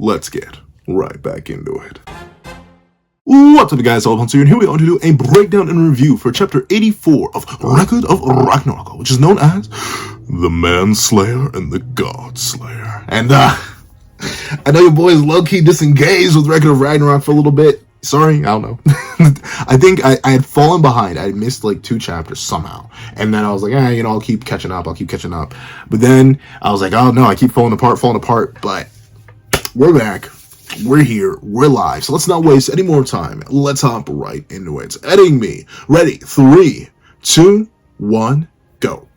let's get right back into it. What's up, guys? Hunter here, and here we are to do a breakdown and review for chapter 84 of Record of Ragnarok, which is known as The Manslayer and the Godslayer. And I know your boys low-key disengaged with Record of Ragnarok for a little bit. Sorry, I don't know. I think I had fallen behind. I had missed like 2 chapters somehow. And then I was like, I'll keep catching up. But then I was like, oh no, I keep falling apart. But we're back. We're here. We're live. So let's not waste any more time. Let's hop right into it. Editing me. Ready? 3, 2, 1, go.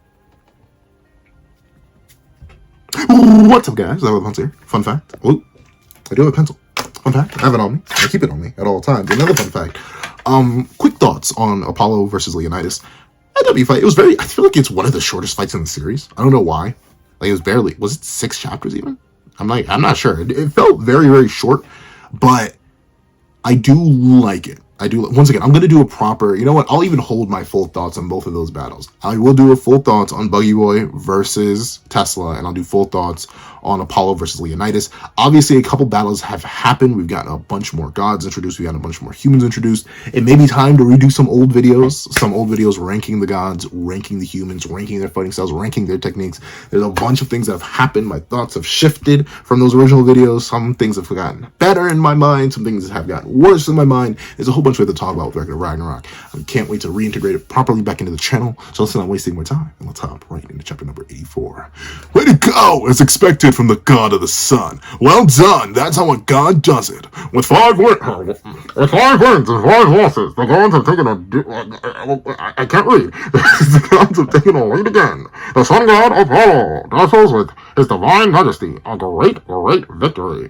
What's up, guys? I'm Hunter. Fun fact. Ooh, I do have a pencil. Fun fact. I have it on me. I keep it on me at all times. Another fun fact. Quick thoughts on Apollo versus Leonidas. That W fight. It was I feel like it's one of the shortest fights in the series. I don't know why. Like, was it 6 chapters even? I'm not sure. It felt very, very short, but I do like it. Once again, I'm going to do a proper, you know what? I'll even hold my full thoughts on both of those battles. I will do a full thoughts on Buggy Boy versus Tesla, and I'll do full thoughts on Apollo versus Leonidas. Obviously, a couple battles have happened. We've gotten a bunch more gods introduced. We've gotten a bunch more humans introduced. It may be time to redo some old videos ranking the gods, ranking the humans, ranking their fighting styles, ranking their techniques. There's a bunch of things that have happened. My thoughts have shifted from those original videos. Some things have gotten better in my mind. Some things have gotten worse in my mind. There's a whole bunch we have to talk about with Record of Ragnarok. I can't wait to reintegrate it properly back into the channel. So let's not wasting more time, and let's hop right into chapter number 84. Way to go, as expected from the god of the sun. Well done. That's how a god does it. With 5 wins and 5 losses, the gods have taken I can't read. The gods have taken a lead again. The sun god Apollo does with his divine majesty a great victory.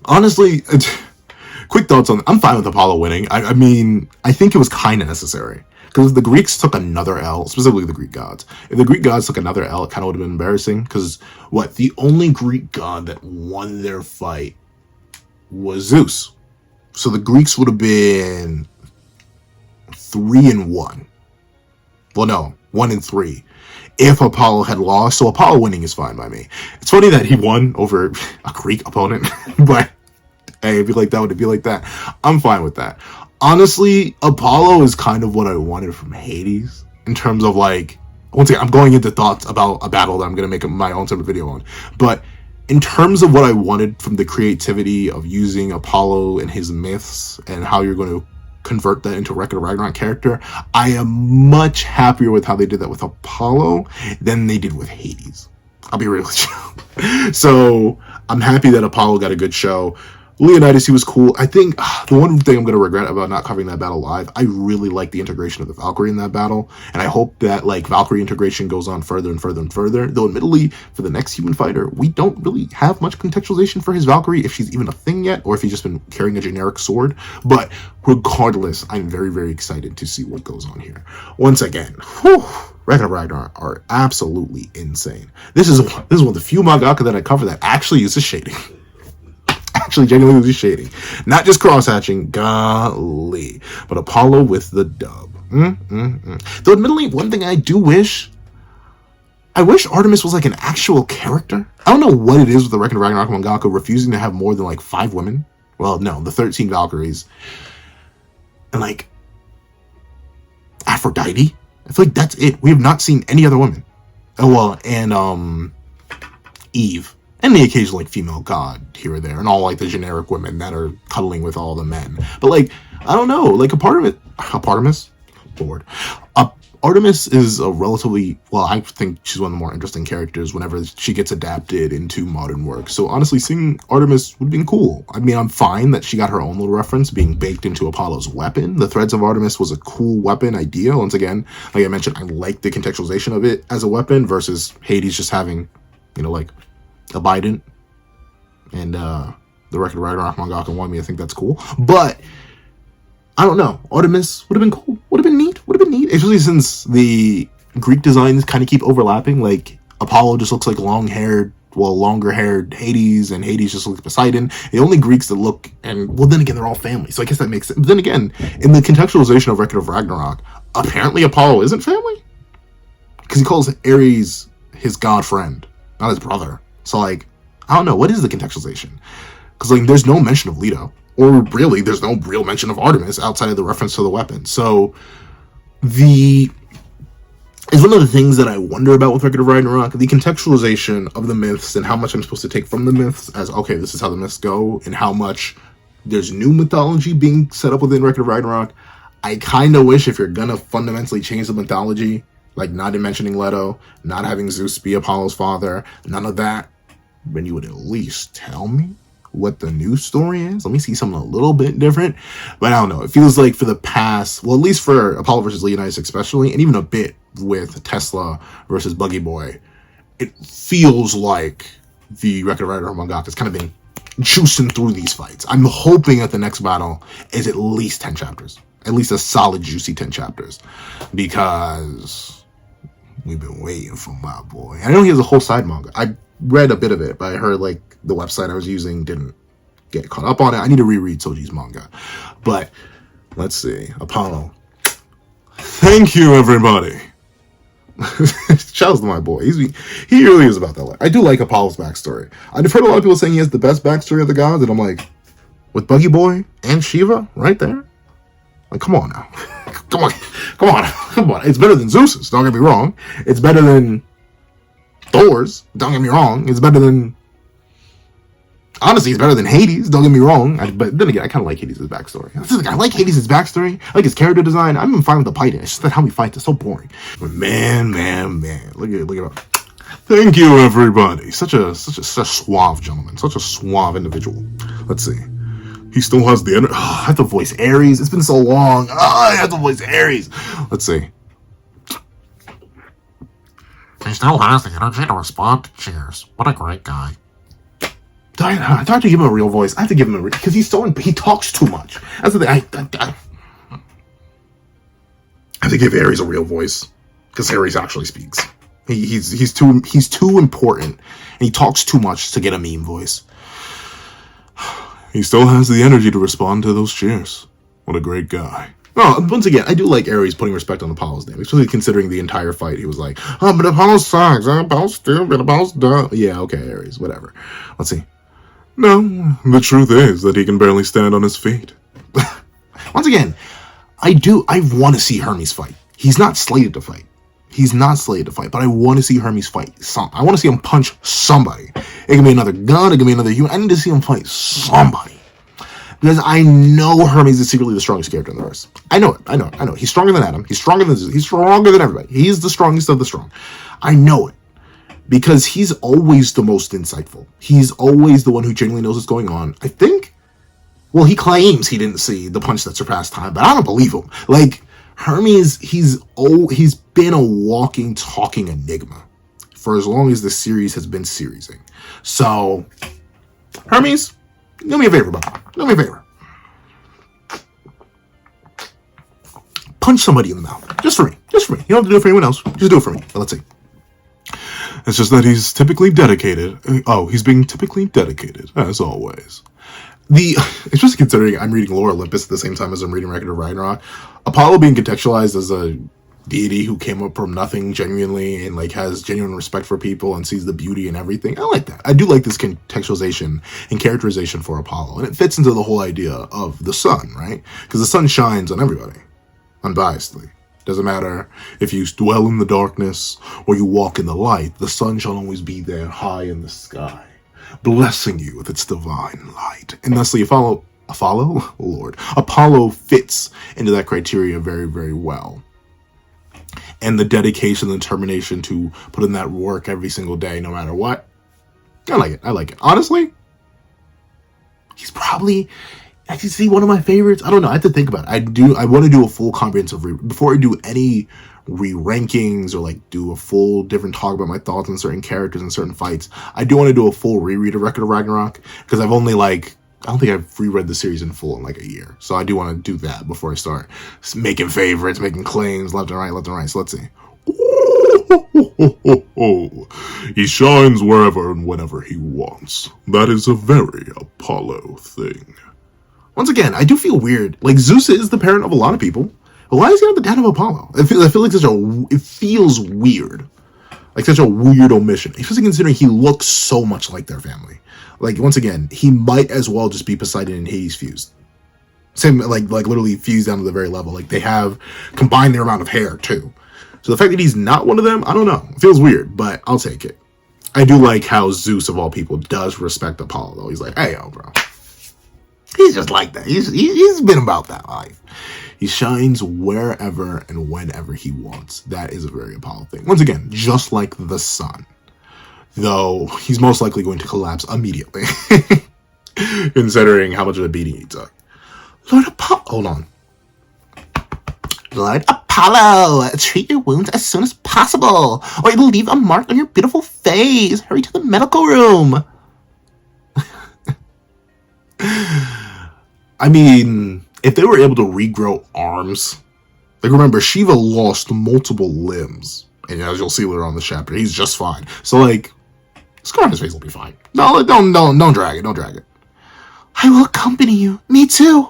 Honestly, quick thoughts on. I'm fine with Apollo winning. I mean, I think it was kind of necessary because the Greeks took another L, specifically the Greek gods. If the Greek gods took another L, it kind of would have been embarrassing. Because the only Greek god that won their fight was Zeus. So the Greeks would have been 3-1. Well, no, 1-3. If Apollo had lost, so Apollo winning is fine by me. It's funny that he won over a Greek opponent, but hey, it'd be like that. I'm fine with that. Honestly, Apollo is kind of what I wanted from Hades in terms of once again, I'm going into thoughts about a battle that I'm going to make my own type of video on. But in terms of what I wanted from the creativity of using Apollo and his myths and how you're going to convert that into Record of Ragnarok character, I am much happier with how they did that with Apollo than they did with Hades. I'll be real with you. So I'm happy that Apollo got a good show. Leonidas, he was cool. I think the one thing I'm going to regret about not covering that battle live, I really like the integration of the Valkyrie in that battle, and I hope that Valkyrie integration goes on further and further and further, though admittedly, for the next human fighter, we don't really have much contextualization for his Valkyrie, if she's even a thing yet, or if he's just been carrying a generic sword. But regardless, I'm very, very excited to see what goes on here. Once again, Record of Ragnarok are absolutely insane. This is one of the few mangaka that I cover that actually uses shading. Actually genuinely uses shading, not just cross-hatching. Golly. But Apollo with the dub. Though admittedly, one thing I do wish, I wish Artemis was an actual character. I don't know what it is with the Record of Ragnarok mangaka refusing to have more than 5 women. Well, no, the 13 Valkyries. And Aphrodite. I feel like that's it. We have not seen any other women. Oh well, and Eve. And the occasional female god here or there, and all the generic women that are cuddling with all the men. But I don't know, Artemis is a relatively, I think she's one of the more interesting characters whenever she gets adapted into modern work. So honestly, seeing Artemis would have been cool. I mean, I'm fine that she got her own little reference being baked into Apollo's weapon. The Threads of Artemis was a cool weapon idea. Once again, like I mentioned, I like the contextualization of it as a weapon versus Hades just having, a Bident, and the Record of Ragnarok mangaka wanted me to think that's cool. But I don't know. Artemis would have been cool. Would have been neat. Especially since the Greek designs kind of keep overlapping. Apollo just looks like longer-haired Hades, and Hades just looks like Poseidon. The only Greeks that look, then again, they're all family. So I guess that makes sense. But then again, in the contextualization of Record of Ragnarok, apparently Apollo isn't family. Because he calls Ares his god friend. not his brother. So, like, I don't know. What is the contextualization? Because, like, there's no mention of Leto. Or really, there's no real mention of Artemis outside of the reference to the weapon. So, it's one of the things that I wonder about with Record of Ragnarok, the contextualization of the myths and how much I'm supposed to take from the myths as, okay, this is how the myths go, and how much there's new mythology being set up within Record of Ragnarok. I kind of wish if you're going to fundamentally change the mythology, like not mentioning Leto, not having Zeus be Apollo's father, none of that, then you would at least tell me what the new story is. Let me see something a little bit different. But I don't know. It feels like for the past, well, at least for Apollo versus Leonidas especially, and even a bit with Tesla versus Buggy Boy, it feels like the Record of Ragnarok manga has kind of been juicing through these fights. I'm hoping that the next battle is at least 10 chapters. At least a solid, juicy 10 chapters. Because we've been waiting for my boy. I know he has a whole side manga. I read a bit of it, but I heard, like, the website I was using didn't get caught up on it. I need to reread SOUJI's manga. But, let's see. Apollo. Thank you, everybody. Shouts to my boy. He really is about that life. I do like Apollo's backstory. I've heard a lot of people saying he has the best backstory of the gods, and I'm like, with Buggy Boy and Shiva right there? Like, come on now. Come on. It's better than Zeus's, don't get me wrong. It's better than Thor's, don't get me wrong. It's better than... Honestly, it's better than Hades, don't get me wrong. But then again, I kind of like Hades' backstory. I like Hades' backstory. I like his character design. I'm even fine with the fighting. It's just that how he fights is so boring. But man. Look at it. Thank you, everybody. Such a suave gentleman. Such a suave individual. Let's see. He still has the energy. Oh, I have to voice Ares. It's been so long. I have to voice Ares. Let's see. He still has the energy to respond to cheers. What a great guy. I have to give him a real voice. I have to give him because he talks too much. That's the thing. I have to give Ares a real voice because Ares actually speaks. He's too important and he talks too much to get a meme voice. He still has the energy to respond to those cheers. What a great guy. Oh, once again, I do like Ares putting respect on Apollo's name, especially considering the entire fight. He was like, oh, but Apollo sucks. Apollo's stupid. Apollo's dumb. Yeah, okay, Ares, whatever. Let's see. No, the truth is that he can barely stand on his feet. Once again, I want to see Hermes fight. He's not slated to fight. But I want to see Hermes fight. I want to see him punch somebody. It can be another god, it can be another human. I need to see him fight somebody. Because I know Hermes is secretly the strongest character in the verse. I know it. He's stronger than Adam. He's stronger than Zeus. He's stronger than everybody. He's the strongest of the strong. I know it. Because he's always the most insightful. He's always the one who genuinely knows what's going on. I think, well, he claims he didn't see the punch that surpassed time, but I don't believe him. Like, Hermes, he's been a walking, talking enigma for as long as the series has been seriesing. So, Hermes, do me a favor, bro. Do me a favor. Punch somebody in the mouth. Just for me. You don't have to do it for anyone else. Just do it for me. But let's see. It's just that he's typically dedicated. Oh, he's being typically dedicated, as always. Especially considering I'm reading Lore Olympus at the same time as I'm reading Record of Ragnarok. Apollo being contextualized as a deity who came up from nothing genuinely and like has genuine respect for people and sees the beauty in everything. I like that. I do like this contextualization and characterization for Apollo. And it fits into the whole idea of the sun, right? Because the sun shines on everybody, unbiasedly. Doesn't matter if you dwell in the darkness or you walk in the light, the sun shall always be there high in the sky, blessing you with its divine light. And thusly, Apollo fits into that criteria very, very well. And the dedication and determination to put in that work every single day, no matter what. I like it. Honestly, he's probably... I can see one of my favorites. I don't know. I have to think about it. I want to do a full comprehensive before I do any re-rankings or like do a full different talk about my thoughts on certain characters and certain fights. I do want to do a full reread of Record of Ragnarok because I've only I don't think I've reread the series in full in like a year. So I do want to do that before I start making favorites, making claims left and right. So let's see. He shines wherever and whenever he wants. That is a very Apollo thing. Once again, I do feel weird. Like, Zeus is the parent of a lot of people. But why is he not the dad of Apollo? I feel like it feels weird. Like, such a weird omission, especially considering he looks so much like their family. Like, once again, he might as well just be Poseidon and Hades fused. Same, like literally fused down to the very level. Like, they have combined their amount of hair, too. So the fact that he's not one of them, I don't know. It feels weird, but I'll take it. I do like how Zeus, of all people, does respect Apollo, though. He's like, hey, yo, bro. He's just like that. He's been about that life. He shines wherever and whenever he wants. That is a very Apollo thing. Once again, just like the sun. Though he's most likely going to collapse immediately. Considering how much of a beating he took. Lord Apollo. Hold on. Lord Apollo, treat your wounds as soon as possible, or it'll leave a mark on your beautiful face. Hurry to the medical room. I mean, if they were able to regrow arms, like, remember, Shiva lost multiple limbs, and as you'll see later on in the chapter, he's just fine. So, like, scar on his face will be fine. No, don't drag it. Don't drag it. I will accompany you. Me too.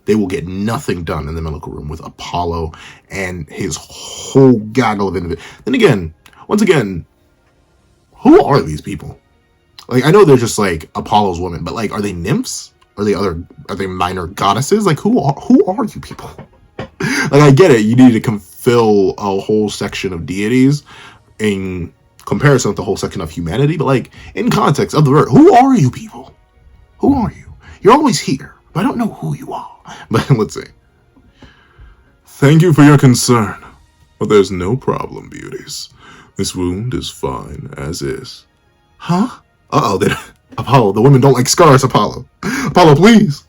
They will get nothing done in the medical room with Apollo and his whole gaggle of individuals. Then again, once again, who are these people? Like, I know they're just like Apollo's women, but like, are they nymphs? Are they minor goddesses? Like, who are you people? Like, I get it. You need to fill a whole section of deities in comparison with the whole section of humanity, but like, in context of the word, who are you people? Who are you? You're always here, but I don't know who you are. But let's see. Thank you for your concern, but there's no problem, beauties. This wound is fine as is. Huh? Apollo, the women don't like scars, Apollo. Apollo, please.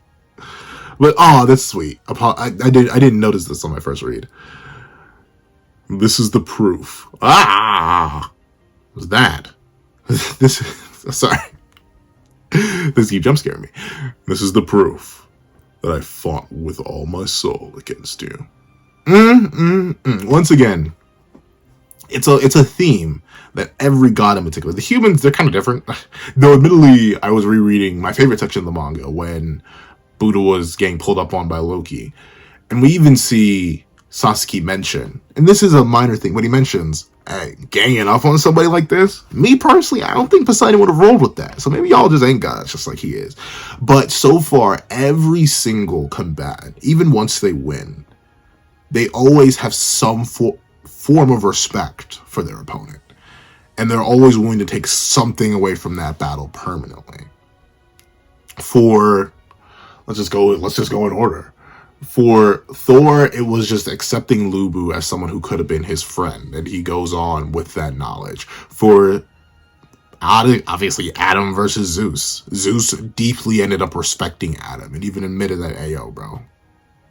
But, that's sweet. Apollo, I didn't notice this on my first read. This is the proof. What's that? Sorry. This keeps jump scaring me. This is the proof that I fought with all my soul against you. Once again, it's a theme that every god in particular, the humans, they're kind of different. Though admittedly, I was rereading my favorite section of the manga when Buddha was getting pulled up on by Loki. And we even see Sasuke mention, and this is a minor thing, when he mentions, hey, ganging up on somebody like this, me personally, I don't think Poseidon would have rolled with that. So maybe y'all just ain't gods just like he is. But so far, every single combatant, even once they win, they always have some form of respect for their opponent. And they're always willing to take something away from that battle permanently. Let's just go in order. For Thor, it was just accepting Lubu as someone who could have been his friend, and he goes on with that knowledge. For obviously Adam versus Zeus, Zeus deeply ended up respecting Adam and even admitted that, hey, yo, bro,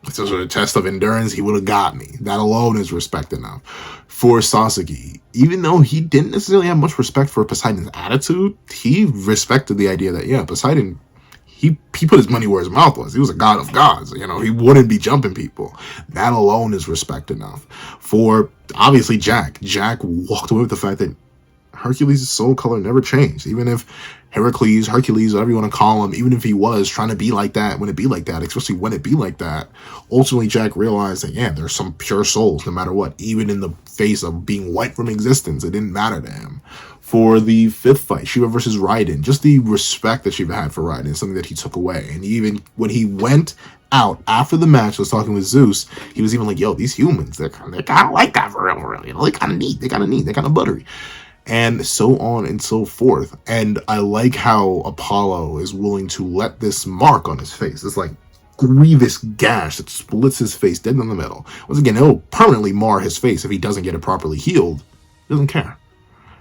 it's a sort of test of endurance, he would have got me. That alone is respect enough. For Sasuke, even though he didn't necessarily have much respect for Poseidon's attitude, he respected the idea that, yeah, Poseidon, he put his money where his mouth was. He was a god of gods. You know, he wouldn't be jumping people. That alone is respect enough. For, obviously, Jack walked away with the fact that Hercules' soul color never changed. Even if Hercules, whatever you want to call him, even if he was trying to be like that, when it be like that, especially when it be like that, ultimately Jack realized that, yeah, there's some pure souls no matter what. Even in the face of being wiped from existence, it didn't matter to him. For the fifth fight, Shiva versus Raiden, just the respect that Shiva had for Raiden is something that he took away. And even when he went out after the match, was talking with Zeus, he was even like, yo, these humans, they're kind of like that for real. You know, they kind of neat, they're kind of buttery. And so on and so forth. And I like how Apollo is willing to let this mark on his face, this like grievous gash that splits his face dead in the middle. Once again, it'll permanently mar his face if he doesn't get it properly healed. He doesn't care.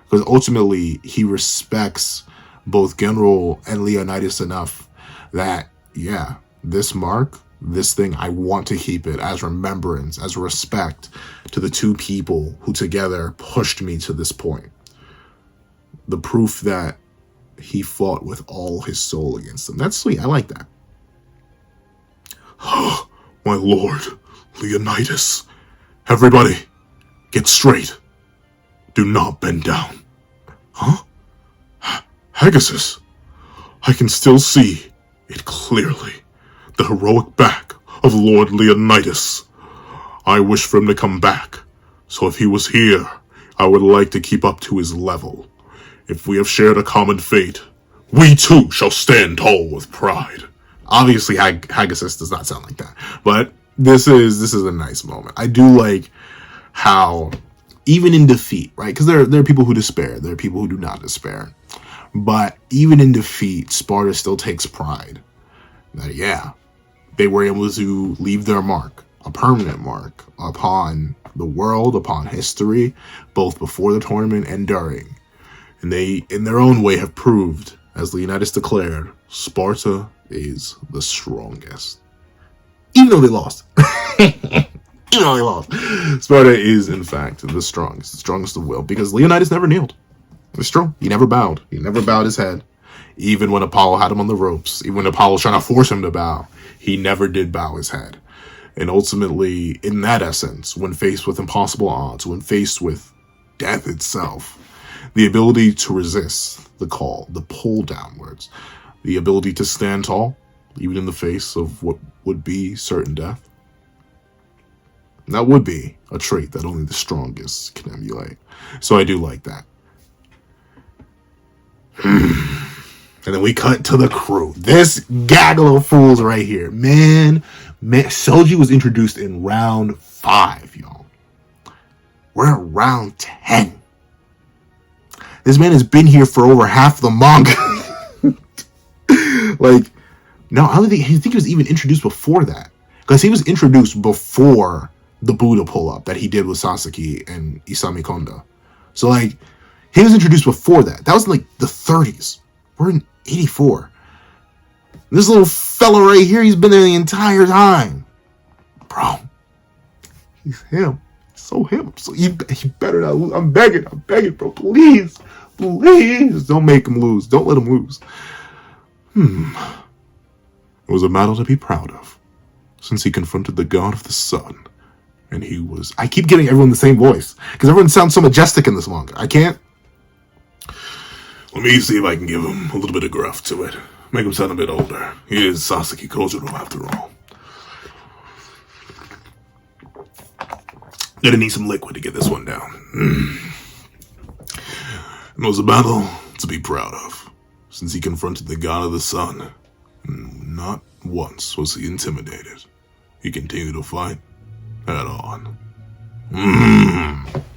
Because ultimately, he respects both Genro and Leonidas enough that, yeah, this mark, this thing, I want to keep it as remembrance, as respect to the two people who together pushed me to this point. The proof that he fought with all his soul against them. That's sweet. I like that. My lord, Leonidas. Everybody, get straight. Do not bend down. Huh? Pegasus. I can still see it clearly. The heroic back of Lord Leonidas. I wish for him to come back. So if he was here, I would like to keep up to his level. If we have shared a common fate, we too shall stand tall with pride. Obviously, Hagasus does not sound like that, but this is a nice moment. I do like how, even in defeat, right? Because there are people who despair, there are people who do not despair, but even in defeat, Sparta still takes pride that they were able to leave their mark, a permanent mark, upon the world, upon history, both before the tournament and during. And they, in their own way, have proved, as Leonidas declared, Sparta is the strongest. Even though they lost. Sparta is, in fact, the strongest of will, because Leonidas never kneeled. It's true. He never bowed. He never bowed his head. Even when Apollo had him on the ropes, even when Apollo was trying to force him to bow, he never did bow his head. And ultimately, in that essence, when faced with impossible odds, when faced with death itself, the ability to resist the call, the pull downwards, the ability to stand tall, even in the face of what would be certain death, that would be a trait that only the strongest can emulate. So I do like that. And then we cut to the crew. This gaggle of fools right here. Man, SOUJI was introduced in round 5, y'all. We're at round 10. This man has been here for over half the manga. Like, no, I think he was even introduced before that. Because he was introduced before the Buddha pull-up that he did with Sasaki and Isami Kondo. So, like, he was introduced before that. That was in, like, the 30s. We're in 84. This little fella right here, he's been there the entire time. Bro, he's him. So him. So he better not lose. I'm begging, bro. Please. Don't make him lose. Don't let him lose. It was a battle to be proud of, since he confronted the god of the sun. And he was... I keep giving everyone the same voice, because everyone sounds so majestic in this manga. I can't... Let me see if I can give him a little bit of gruff to it. Make him sound a bit older. He is Sasaki Kojiro after all. Gonna need some liquid to get this one down. It was a battle to be proud of, since he confronted the god of the sun. Not once was he intimidated. He continued to fight head on.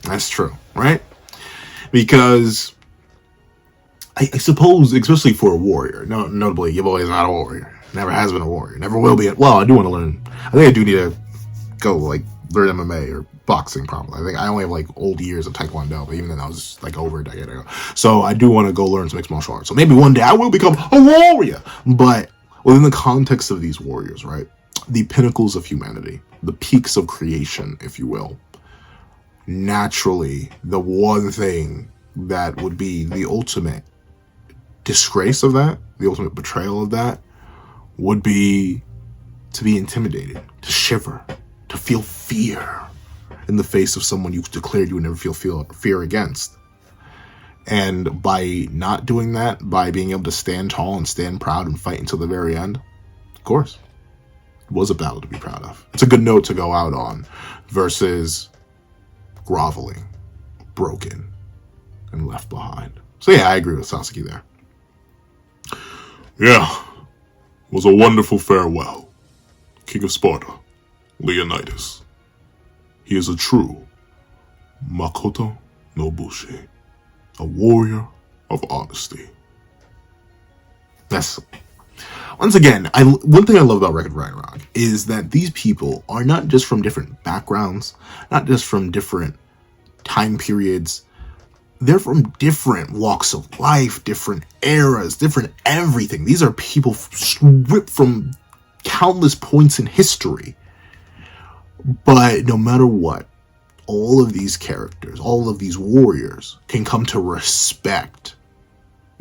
That's true, right? Because... I suppose, especially for a warrior, notably, you've always not a warrior. Never has been a warrior. Never will be. Well, I do want to learn. I think I do need to go, like, learn MMA or boxing, probably. I think I only have, like, old years of Taekwondo, but even then I was, like, over a decade ago. So I do want to go learn some mixed martial arts. So maybe one day I will become a warrior. But within the context of these warriors, right, the pinnacles of humanity, the peaks of creation, if you will, naturally, the one thing that would be the ultimate disgrace of that, the ultimate betrayal of that, would be to be intimidated, to shiver, to feel fear in the face of someone you declared you would never feel fear against. And by not doing that, by being able to stand tall and stand proud and fight until the very end, of course, it was a battle to be proud of. It's a good note to go out on, versus groveling, broken, and left behind. So yeah, I agree with Sasaki there. Yeah, it was a wonderful farewell. King of Sparta, Leonidas. He is a true Makoto no Bushi, a warrior of honesty. That's... Once again, one thing I love about Ragnarok is that these people are not just from different backgrounds, not just from different time periods. They're from different walks of life, different eras, different everything. These are people ripped from countless points in history. But no matter what, all of these characters, all of these warriors can come to respect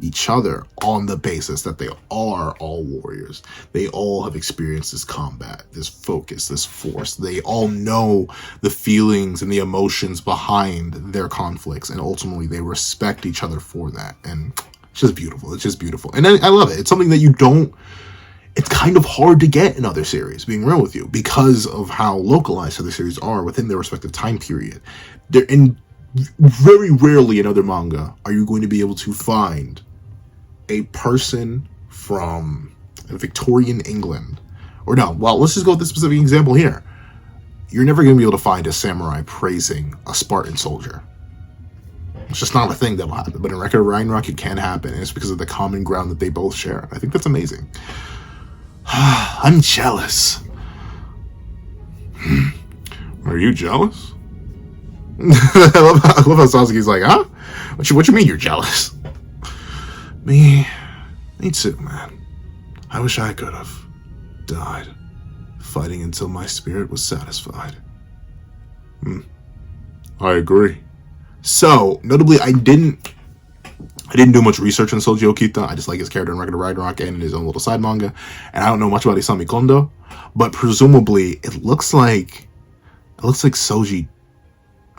each other on the basis that they are all warriors. They all have experienced this combat, this focus, this force. They all know the feelings and the emotions behind their conflicts, and ultimately they respect each other for that. And it's just beautiful. It's just beautiful. And I love it. It's something that you don't... It's kind of hard to get in other series, being real with you, because of how localized other series are within their respective time period. very rarely in other manga are you going to be able to find a person from Victorian England, or no, well, let's just go with this specific example here. You're never going to be able to find a samurai praising a Spartan soldier. It's just not a thing that'll happen. But in Record of Ragnarok, it can happen, and it's because of the common ground that they both share. I think that's amazing. I'm jealous. Are you jealous? I love how Sasuke's like, huh? What you mean you're jealous? Me too, man. I wish I could have died fighting until my spirit was satisfied. I agree. So, notably, I didn't do much research on Souji Okita. I just like his character in Record of Ragnarok and in his own little side manga. And I don't know much about Isami Kondo, but presumably it looks like Souji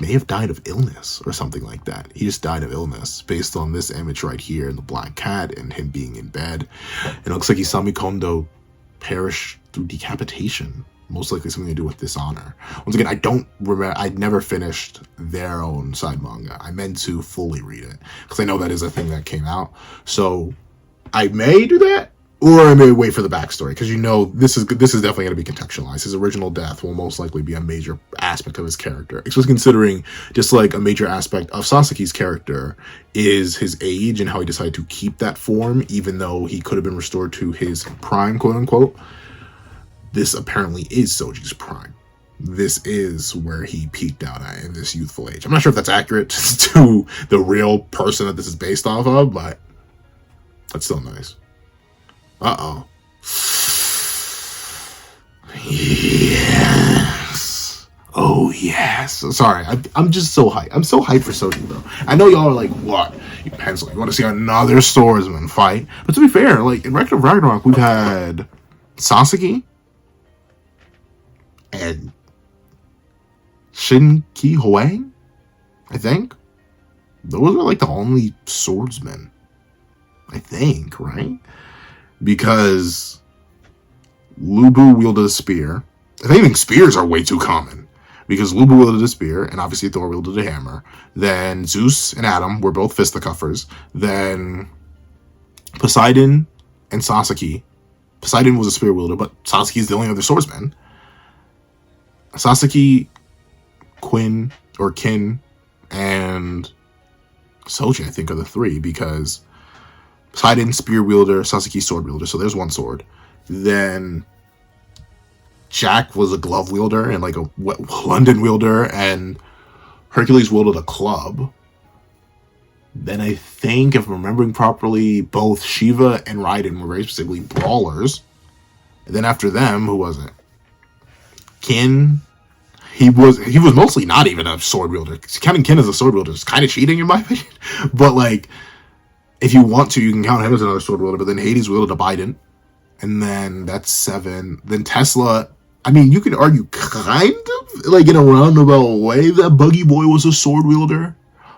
may have died of illness or something like that. He just died of illness based on this image right here and the black cat and him being in bed. It looks like Isami Kondo perished through decapitation. Most likely something to do with dishonor. Once again, I don't remember. I'd never finished their own side manga. I meant to fully read it because I know that is a thing that came out. So I may do that, or I may wait for the backstory because this is definitely going to be contextualized. His original death will most likely be a major aspect of his character, especially considering just like a major aspect of Sasuke's character is his age and how he decided to keep that form, even though he could have been restored to his prime, quote unquote. This apparently is Souji's prime. This is where he peaked out at in this youthful age. I'm not sure if that's accurate to the real person that this is based off of, but that's still nice. Uh-oh. Yes. Oh, yes. Sorry, I'm just so hyped. I'm so hyped for Souji, though. I know y'all are like, what? You pencil, you want to see another swordsman fight? But to be fair, like, in Record of Ragnarok, we've had Sasuke and Shin Ki Hoang, I think. Those are like the only swordsmen, I think, right? Because Lu Bu wielded a spear. I think spears are way too common. Because Lu Bu wielded a spear, and obviously Thor wielded a hammer. Then Zeus and Adam were both fisticuffers. Then Poseidon and Sasuke. Poseidon was a spear wielder, but Sasuke's the only other swordsman. Sasuke, Kin, and Souji, I think, are the three, because Poseidon, spear wielder, Sasuke, sword wielder, so there's one sword. Then Jack was a glove wielder and like a London wielder, and Hercules wielded a club. Then I think, if I'm remembering properly, both Shiva and Raiden were very specifically brawlers. And then after them, who was it? Kin, he was mostly not even a sword wielder. Counting Kin as a sword wielder is kind of cheating in my opinion. But like, if you want to, you can count him as another sword wielder. But then Hades wielded a Biden, and then that's 7. Then Tesla. I mean, you could argue kind of like in a roundabout way that Buggy Boy was a sword wielder,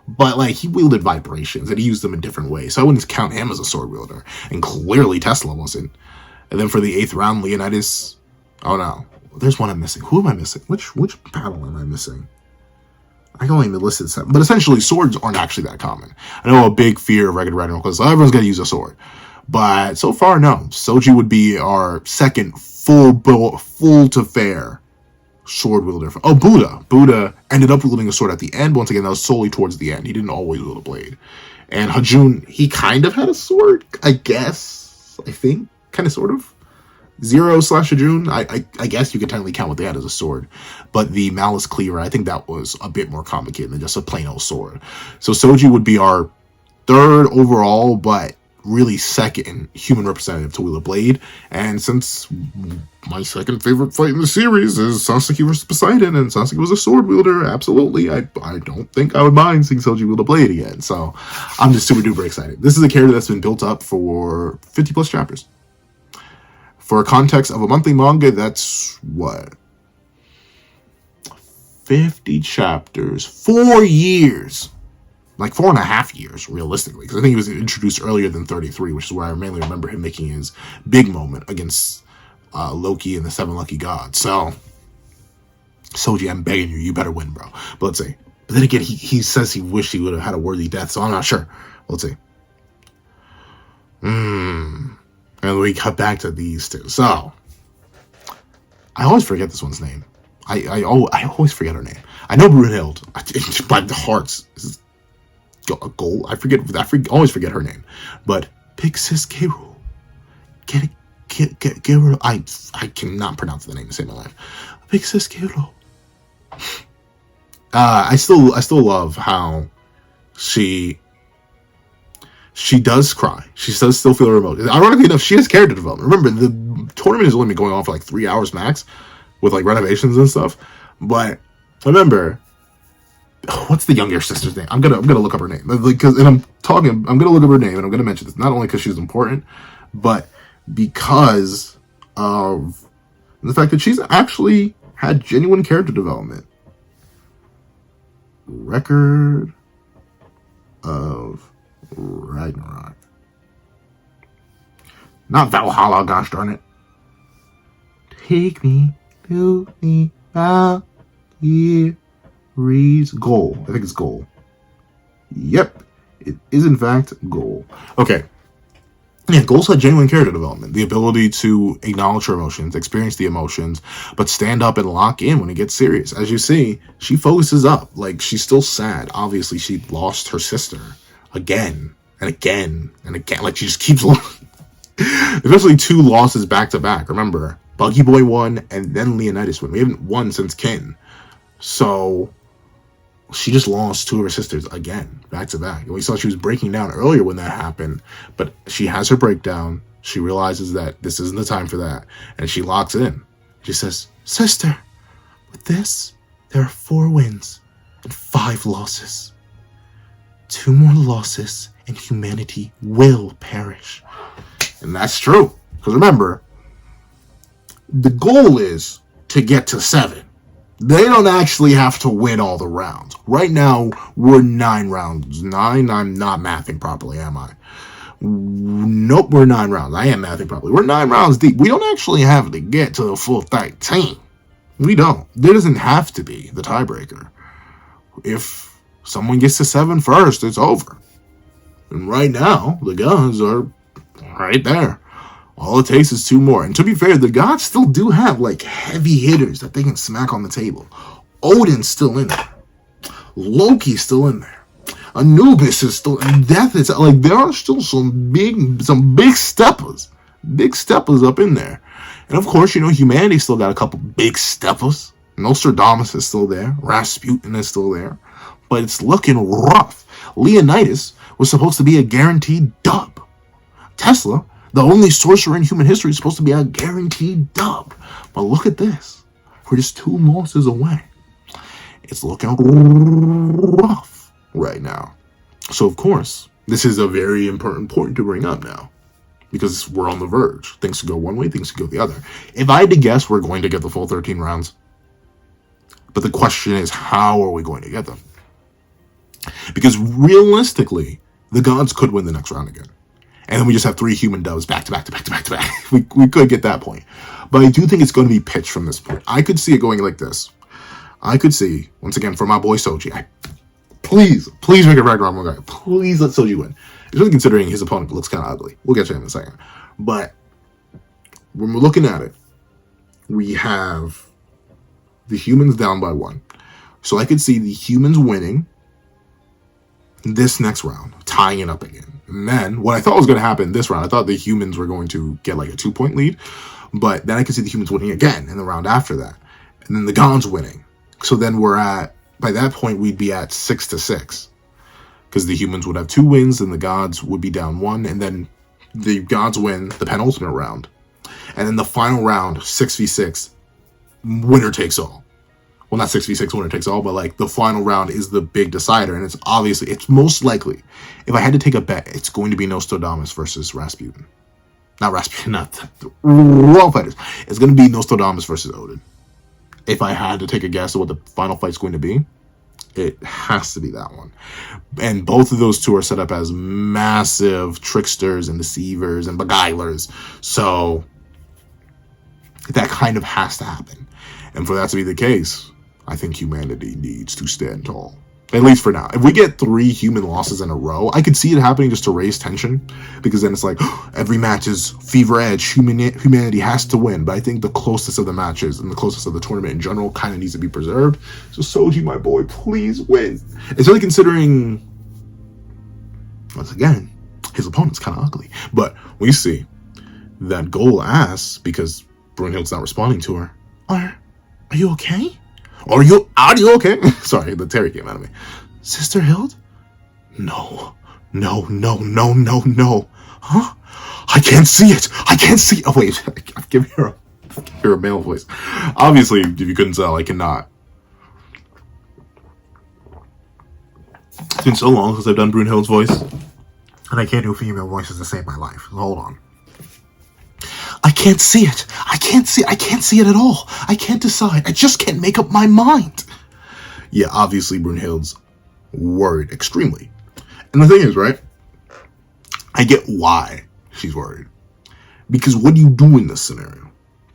but like he wielded vibrations and he used them in different ways. So I wouldn't count him as a sword wielder, and clearly Tesla wasn't. And then for the 8th round, Leonidas. Oh no. There's one I'm missing. Who am I missing? Which battle am I missing? I can only list it, but essentially swords aren't actually that common. I know a big fear of Record of Ragnarok because everyone's gonna use a sword, but so far no. Souji would be our second full to fair sword wielder. Oh, Buddha ended up wielding a sword at the end. Once again, that was solely towards the end. He didn't always wield a blade. And Hajun, he kind of had a sword, I guess. I think, kind of, sort of. Zero/Hajun, I guess you could technically count what they had as a sword. But the Malice Cleaver, I think that was a bit more complicated than just a plain old sword. So Souji would be our 3rd overall, but really 2nd human representative to wield a blade. And since my 2nd favorite fight in the series is Sasuke versus Poseidon, and Sasuke was a sword wielder, absolutely, I don't think I would mind seeing Souji wield a blade again. So I'm just super duper excited. This is a character that's been built up for 50 plus chapters. For a context of a monthly manga, that's what? 50 chapters, 4 years. Like 4.5 years, realistically. Because I think he was introduced earlier than 33, which is where I mainly remember him making his big moment against Loki and the 7 Lucky Gods. So, Souji, I'm begging you, you better win, bro. But let's see. But then again, he says he wished he would have had a worthy death, so I'm not sure. Let's see. And we cut back to these two. So, I always forget this one's name. I always forget her name. I know Brunhild. By the hearts. A goal. I always forget her name. But Pixis Gerul. Gerul. I cannot pronounce the name to save my life. Pixis Gerul. I still love how she does cry. She does still feel her emotions. Ironically enough, she has character development. Remember, the tournament has only been going on for like 3 hours max, with like renovations and stuff. But remember, what's the younger sister's name? I'm gonna look up her name because, and I'm gonna look up her name, and I'm gonna mention this not only because she's important, but because of the fact that she's actually had genuine character development. Record of Ragnarok. Not Valhalla, gosh darn it. Take me to the Valkyrie's goal. I think it's goal. Yep. It is in fact goal. Okay. Yeah, goals had genuine character development. The ability to acknowledge her emotions, experience the emotions, but stand up and lock in when it gets serious. As you see, she focuses up. Like, she's still sad. Obviously, she lost her sister again and again and again. Like, she just keeps losing. Especially 2 losses back to back. Remember, Buggy Boy won and then Leonidas won. We haven't won since Kin. So she just lost 2 of her sisters again, back to back. And we saw she was breaking down earlier when that happened, but she has her breakdown. She realizes that this isn't the time for that, and she locks in. She says, "Sister, with this, there are 4 wins and 5 losses. 2 more losses, and humanity will perish." And that's true. Because remember, the goal is to get to 7. They don't actually have to win all the rounds. Right now, we're 9 rounds. 9? I'm not mathing properly, am I? Nope, we're 9 rounds. I am mathing properly. We're 9 rounds deep. We don't actually have to get to the full 13. We don't. There doesn't have to be the tiebreaker. If someone gets to 7 first, it's over. And right now, the guns are right there. All it takes is 2 more. And to be fair, the gods still do have, like, heavy hitters that they can smack on the table. Odin's still in there. Loki's still in there. Anubis is still in. Death is, like, there are still some big steppers. Big steppers up in there. And of course, you know, humanity still got a couple big steppers. Nostradamus is still there. Rasputin is still there. But it's looking rough. Leonidas was supposed to be a guaranteed dub. Tesla, the only sorcerer in human history, is supposed to be a guaranteed dub. But look at this. We're just 2 losses away. It's looking rough right now. So, of course, this is a very important point to bring up now. Because we're on the verge. Things could go one way, things could go the other. If I had to guess, we're going to get the full 13 rounds. But the question is, how are we going to get them? Because realistically, the gods could win the next round again. And then we just have 3 human doves back to back to back to back to back. We could get that point. But I do think it's going to be pitched from this point. I could see it going like this. I could see, once again, for my boy SOUJI, please make a Ragnarok manga. Please let SOUJI win. Especially considering his opponent looks kind of ugly. We'll get to him in a second. But when we're looking at it, we have the humans down by 1. So I could see the humans winning this next round, tying it up again. And then what I thought was going to happen this round, I thought the humans were going to get like a 2-point lead, but then I could see the humans winning again in the round after that, and then the gods winning. So then by that point we'd be at 6-6, because the humans would have 2 wins and the gods would be down 1, and then the gods win the penultimate round, and then the final round, 6v6, winner takes all. Well, not 6v6 winner takes all, but like the final round is the big decider, and it's most likely, if I had to take a bet, it's going to be Nostradamus versus Rasputin. Not Rasputin, not World Fighters. It's going to be Nostradamus versus Odin. If I had to take a guess at what the final fight's going to be, it has to be that one. And both of those 2 are set up as massive tricksters and deceivers and beguilers. So that kind of has to happen. And for that to be the case, I think humanity needs to stand tall. At least for now. If we get 3 human losses in a row, I could see it happening just to raise tension. Because then it's like, every match is fever edge. Humanity has to win. But I think the closest of the matches and the closest of the tournament in general kind of needs to be preserved. So SOUJI, my boy, please win. Especially considering, once again, his opponent's kind of ugly. But we see that Goal asks, because Brunhild's not responding to her, Are you okay? Are you okay? Sorry, the Terry came out of me. Sister Hild? No. Huh? I can't see it. Oh, wait. Give her a male voice. Obviously, if you couldn't tell, I cannot. It's been so long since I've done Brunhild's voice. And I can't do female voices to save my life. So hold on. I can't see it. I can't see it at all. I can't decide. I just can't make up my mind. Yeah, obviously Brunhild's worried extremely. And the thing is, right? I get why she's worried. Because what do you do in this scenario?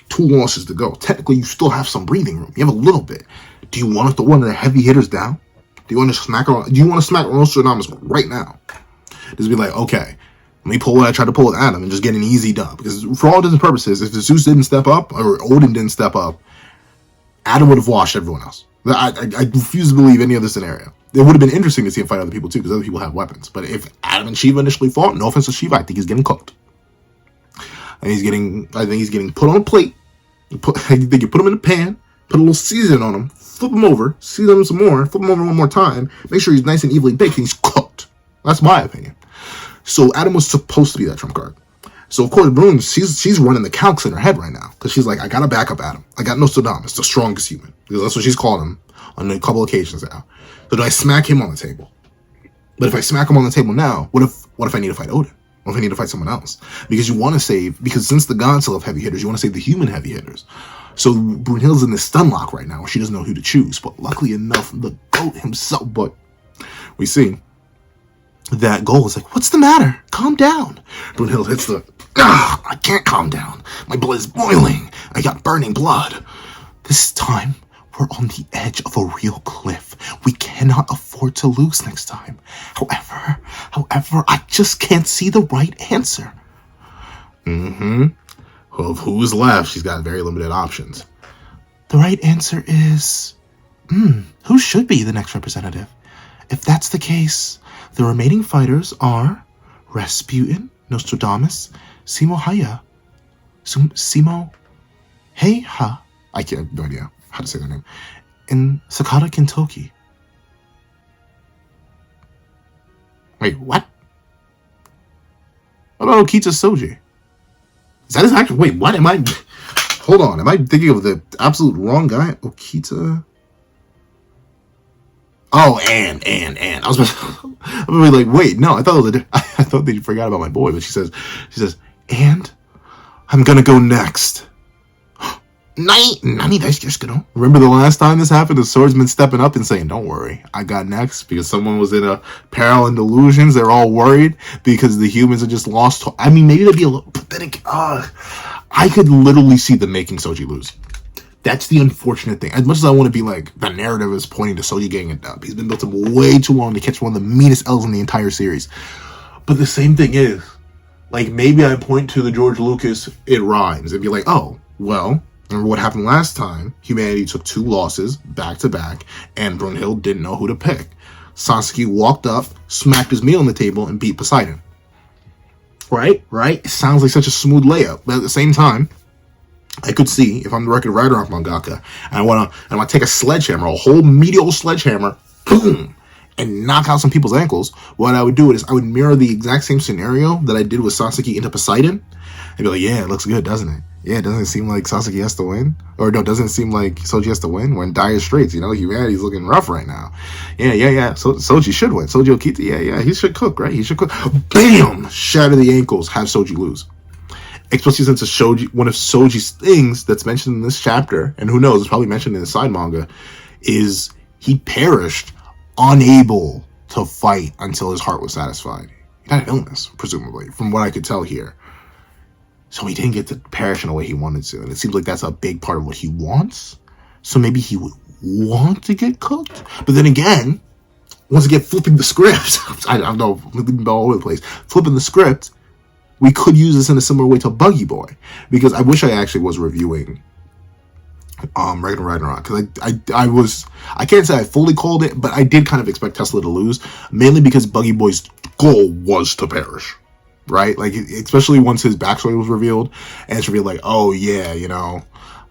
2 losses to go. Technically, you still have some breathing room. You have a little bit. Do you want to throw one of the heavy hitters down? Do you want to smack Nostradamus right now? Just be like, okay, let me pull what I tried to pull with Adam and just get an easy dub. Because for all intents and purposes, if Zeus didn't step up, or Odin didn't step up, Adam would have washed everyone else. I refuse to believe any other scenario. It would have been interesting to see him fight other people too, because other people have weapons. But if Adam and Shiva initially fought, no offense to Shiva, I think he's getting cooked. I think he's getting put on a plate. I think you put him in a pan, put a little seasoning on him, flip him over, season him some more, flip him over one more time, make sure he's nice and evenly baked, and he's cooked. That's my opinion. So Adam was supposed to be that trump card. So of course, Brune, she's running the calcs in her head right now, because she's like, I gotta back up Adam. I got Nostradamus, the strongest human, because that's what she's called him on a couple occasions now. So do I smack him on the table? But if I smack him on the table now, what if I need to fight Odin? What if I need to fight someone else? Because you want to save, because since the gods still have heavy hitters, you want to save the human heavy hitters. So Brunhild's in this stun lock right now, where she doesn't know who to choose. But luckily enough, the GOAT himself, but we see that Goal is like, what's the matter? Calm down. Brunhild hits the, I can't calm down. My blood is boiling. I got burning blood. This time, we're on the edge of a real cliff. We cannot afford to lose next time. However, I just can't see the right answer. Well, who's left? She's got very limited options. The right answer is, who should be the next representative? If that's the case, the remaining fighters are Rasputin, Nostradamus, Simo Haya, Simo Heiha, I have no idea how to say their name, and Sakata Kintoki. Wait, what? What about Okita SOUJI? Is that his actual? Wait, what am I? Hold on, am I thinking of the absolute wrong guy? Okita. Oh, and I was really like, wait, no, I thought they forgot about my boy, but she says, and I'm gonna go next. Nani, that's just gonna. Remember the last time this happened? The swordsman stepping up and saying, "Don't worry, I got next," because someone was in a peril and delusions. They're all worried because the humans are just lost. I mean, maybe it'd be a little pathetic. I could literally see them making SOUJI lose. That's the unfortunate thing. As much as I want to be like, the narrative is pointing to SOUJI getting it done. He's been built up way too long to catch one of the meanest L's in the entire series. But the same thing is, like, maybe I point to the George Lucas, it rhymes, and be like, oh, well, remember what happened last time? Humanity took 2 losses back to back, and Brunhild didn't know who to pick. Sasuke walked up, smacked his meal on the table, and beat Poseidon. Right? It sounds like such a smooth layup, but at the same time, I could see, if I'm the record Ragnarok mangaka, and I want to take a sledgehammer, a whole medieval sledgehammer, boom, and knock out some people's ankles, what I would do is I would mirror the exact same scenario that I did with Sasuke into Poseidon, and be like, yeah, it looks good, doesn't it? Yeah, it doesn't seem like Sasuke has to win. Or no, it doesn't seem like SOUJI has to win. We're in dire straits, humanity's looking rough right now. Yeah. So SOUJI should win. SOUJI Okita, yeah, he should cook, right? He should cook. Bam! Shatter the ankles, have SOUJI lose. Especially since one of SOUJI's things that's mentioned in this chapter, and who knows, it's probably mentioned in the side manga, is he perished unable to fight until his heart was satisfied. He had an illness, presumably, from what I could tell here. So he didn't get to perish in a way he wanted to. And it seems like that's a big part of what he wants. So maybe he would want to get cooked. But then again, once again, flipping the script, I don't know, all over the place, flipping the script, we could use this in a similar way to Buggy Boy, because I wish I actually was reviewing Ragnarok, because I can't say I fully called it, but I did kind of expect Tesla to lose, mainly because Buggy Boy's goal was to perish, right? Like, especially once his backstory was revealed, and it's revealed like, oh yeah, you know,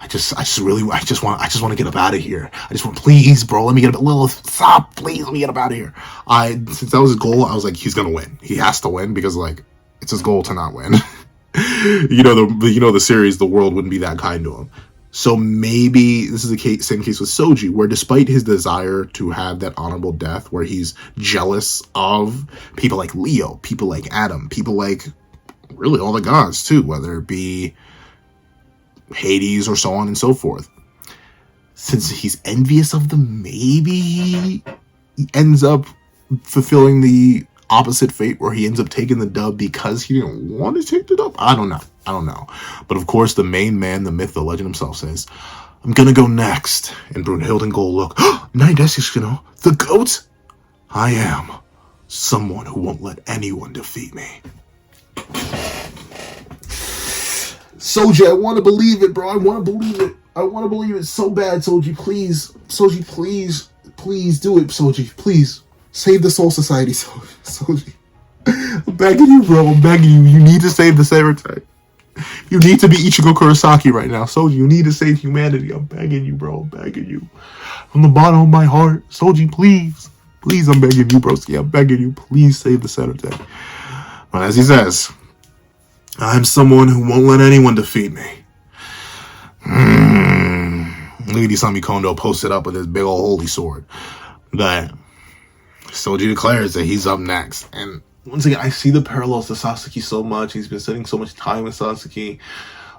I just want to get up out of here. Please, bro, let me get stop, please, let me get up out of here. Since that was his goal, I was like, he's gonna win. He has to win, because like, it's his goal to not win. the series, the world wouldn't be that kind to him. So maybe this is the same case with SOUJI, where despite his desire to have that honorable death, where he's jealous of people like Leo, people like Adam, people like really all the gods too, whether it be Hades or so on and so forth. Since he's envious of them, maybe he ends up fulfilling the opposite fate, where he ends up taking the dub because he didn't want to take the dub. I don't know. But of course, the main man, the myth, the legend himself says, I'm gonna go next. And Brunhild and Gold look, Nej, the goat? I am someone who won't let anyone defeat me. SOUJI, I want to believe it, bro. I want to believe it. I want to believe it so bad, SOUJI. Please. SOUJI, please. Please do it, SOUJI. Please. Save the Soul Society, SOUJI. I'm begging you, bro. I'm begging you. You need to save the Samurai. You need to be Ichigo Kurosaki right now. SOUJI, you need to save humanity. I'm begging you, bro. I'm begging you. From the bottom of my heart. SOUJI, please. Please, I'm begging you, broski. I'm begging you. Please save the Samurai. Well, as he says, I'm someone who won't let anyone defeat me. Look at Isami Kondo posted up with his big old holy sword. But SOUJI declares that he's up next. And once again, I see the parallels to Sasuke so much. He's been spending so much time with Sasuke.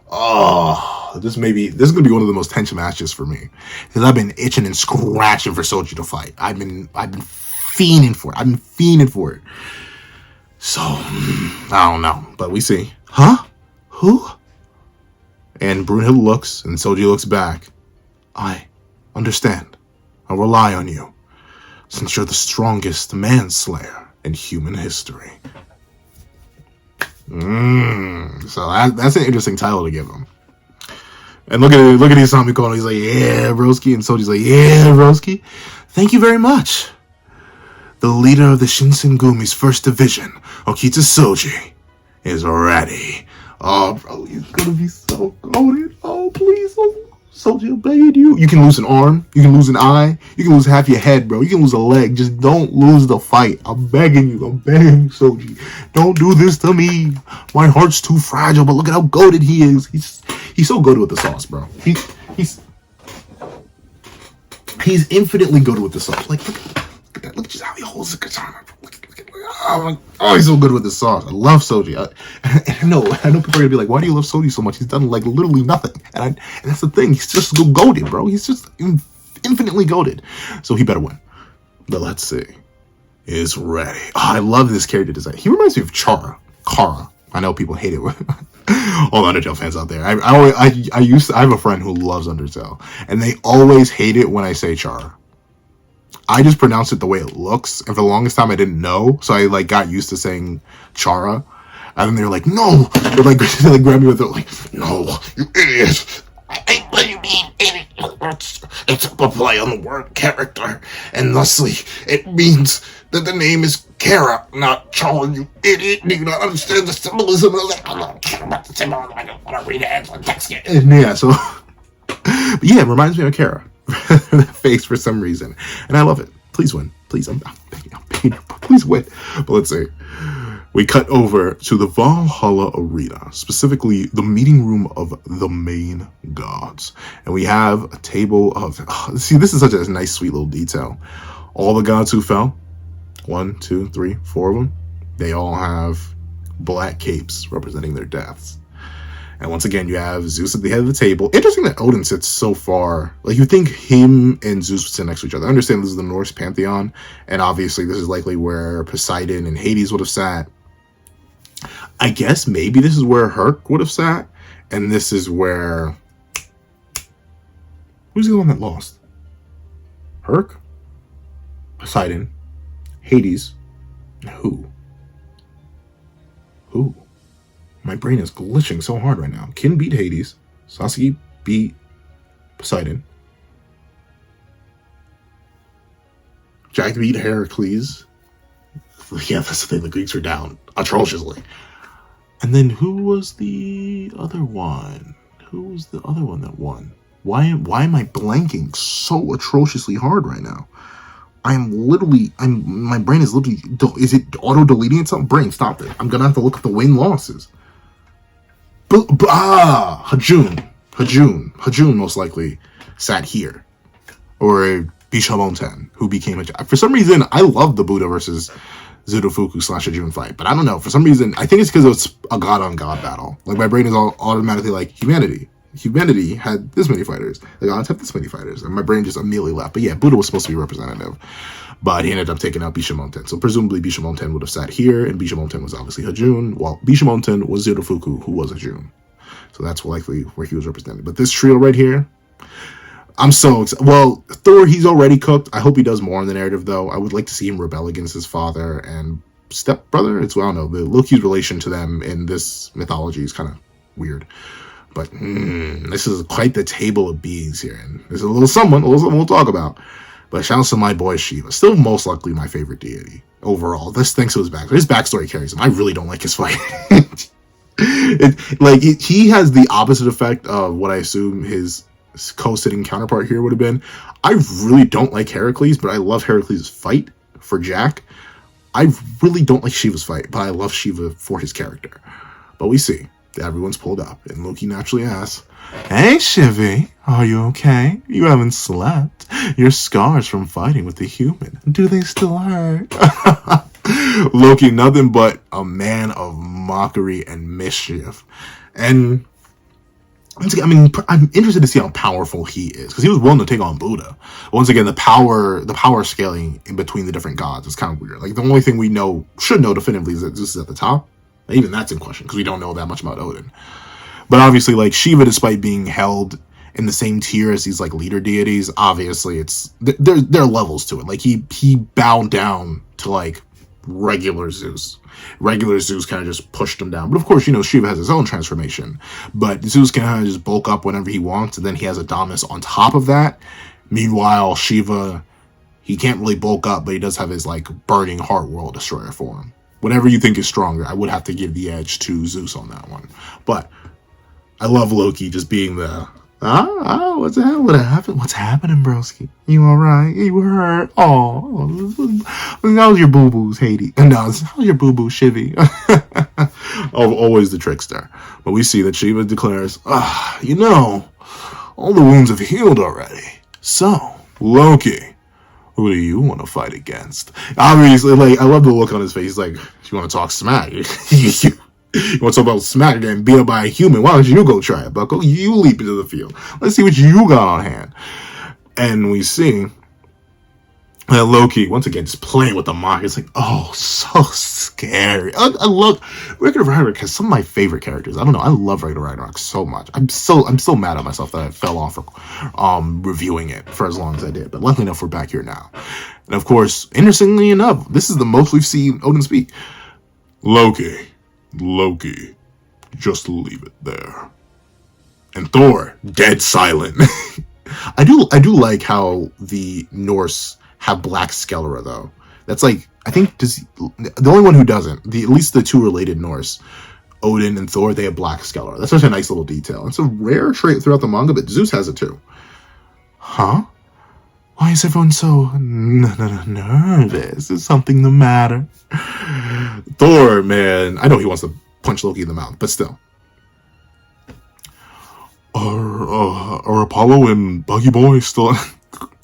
Oh, this is going to be one of the most tense matches for me. Because I've been itching and scratching for SOUJI to fight. I've been fiending for it. So, I don't know. But we see. Huh? Who? And Brunhild looks, and SOUJI looks back. I understand. I'll rely on you, since you're the strongest manslayer in human history. So that's an interesting title to give him. And look at Isami Kono. He's like, yeah, broski. And SOUJI's like, yeah, broski. Thank you very much. The leader of the Shinsengumi's first division, Okita SOUJI, is ready. Oh, bro, he's gonna be so goated. Oh, please, SOUJI, I'm begging you. You can lose an arm. You can lose an eye. You can lose half your head, bro. You can lose a leg. Just don't lose the fight. I'm begging you, SOUJI. Don't do this to me. My heart's too fragile, but look at how goated he is. He's so good with the sauce, bro. He's infinitely good with the sauce. Like, look at that. Look at just how he holds the katana. Oh, he's so good with the sauce. I love SOUJI. I know people are gonna be like, why do you love SOUJI so much? He's done like literally nothing. And that's the thing. He's just goated, bro. He's just infinitely goated. So he better win. But let's see. Is ready. Oh, I love this character design. He reminds me of Kara. I know people hate it. All the Undertale fans out there. I have a friend who loves Undertale, and they always hate it when I say Chara. I just pronounce it the way it looks, and for the longest time I didn't know, so I like got used to saying Chara, and then they're like, no, they're like grab me with it, like, no, you idiot. What do you mean, idiot? It's a play on the word character, and thusly it means that the name is Kara, not Chara, you idiot. Do you not understand the symbolism? I was like, I don't care about the symbolism. I don't want to read it and text it. And yeah, so, but yeah, it reminds me of Kara. That face for some reason, and I love it. Please win, please. I'm begging you, please win. But let's see. We cut over to the Valhalla Arena, specifically the meeting room of the main gods, and we have a table of. See, this is such a nice, sweet little detail. All the gods who fell, 1, 2, 3, 4 of them. They all have black capes representing their deaths. And once again, you have Zeus at the head of the table. Interesting that Odin sits so far. Like, you think him and Zeus would sit next to each other. I understand this is the Norse pantheon, and obviously this is likely where Poseidon and Hades would have sat. I guess maybe this is where Herc would have sat, and this is where... Who's the one that lost? Herc? Poseidon. Hades. Who? Who? My brain is glitching so hard right now. Kin beat Hades. SOUJI beat Poseidon. Jack beat Heracles. Yeah, that's the thing. The Greeks are down atrociously. And then who was the other one? Who was the other one that won? Why am I blanking so atrociously hard right now? My brain is literally, is it auto-deleting itself? Brain, stop it. I'm going to have to look at the win-losses. Hajun most likely sat here. Or Bishamonten, who became a... For some reason, I love the Buddha versus Zudofuku / Hajun fight, but I don't know. For some reason, I think it's because it's a god-on-god battle. Like, my brain is all automatically like, humanity. Humanity had this many fighters. The gods have this many fighters. And my brain just immediately left. But yeah, Buddha was supposed to be representative. But he ended up taking out Bishamonten. So presumably Bishamonten would have sat here, and Bishamonten was obviously Hajun, while Bishamonten was Zudofuku, who was Hajun. So that's likely where he was represented. But this trio right here, I'm so excited. Well, Thor, he's already cooked. I hope he does more in the narrative, though. I would like to see him rebel against his father and stepbrother. It's, well, I don't know, the Loki's relation to them in this mythology is kind of weird. But this is quite the table of beings here. And there's a little something we'll talk about. But shout out to my boy Shiva. Still most likely my favorite deity overall. This thanks to his backstory. His backstory carries him. I really don't like his fight. He has the opposite effect of what I assume his co-sitting counterpart here would have been. I really don't like Heracles, but I love Heracles' fight for Jack. I really don't like Shiva's fight, but I love Shiva for his character. But we see. Everyone's pulled up, and Loki naturally asks, "Hey, Shivi, are you okay? You haven't slept. Your scars from fighting with the human, do they still hurt?" Loki, nothing but a man of mockery and mischief. And I mean, I'm interested to see how powerful he is, because he was willing to take on Buddha. Once again, the power scaling in between the different gods is kind of weird. Like, the only thing we should know definitively is that Zeus is at the top. Even that's in question, because we don't know that much about Odin. But obviously, like, Shiva, despite being held in the same tier as these, like, leader deities, obviously there are levels to it. Like, he bowed down to, like, regular Zeus. Regular Zeus kind of just pushed him down. But of course, Shiva has his own transformation. But Zeus can kind of just bulk up whenever he wants, and then he has Adonis on top of that. Meanwhile, Shiva, he can't really bulk up, but he does have his, like, burning heart world destroyer form. Whatever you think is stronger, I would have to give the edge to Zeus on that one. But I love Loki just being the, what's happening? What's happening, broski? You all right? You hurt? Oh, how's your boo-boos, Hades? No, how's your boo-boo, Shivi? Always the trickster. But we see that Shiva declares, all the wounds have healed already. So, Loki, who do you want to fight against? Obviously, like, I love the look on his face. He's like, you want to talk smack? You want to talk about smack and beat up by a human? Why don't you go try it, Bucko? You leap into the field. Let's see what you got on hand. And we see that Loki, once again, just playing with the mock. It's like, oh, so scary. I love Ragnarok has some of my favorite characters. I don't know. I love Ragnarok so much. I'm so mad at myself that I fell off reviewing it for as long as I did. But luckily enough, we're back here now. And of course, interestingly enough, this is the most we've seen Odin speak. Loki, just leave it there. And Thor, dead silent. I do like how the Norse have black sclera, though. That's like, I think the only one who doesn't, at least the two related Norse, Odin and Thor, they have black sclera. That's such a nice little detail. It's a rare trait throughout the manga, but Zeus has it too. Huh? Why is everyone so nervous? Is something the matter? Thor, man, I know he wants to punch Loki in the mouth, but still. Are Apollo and Buggy Boy still...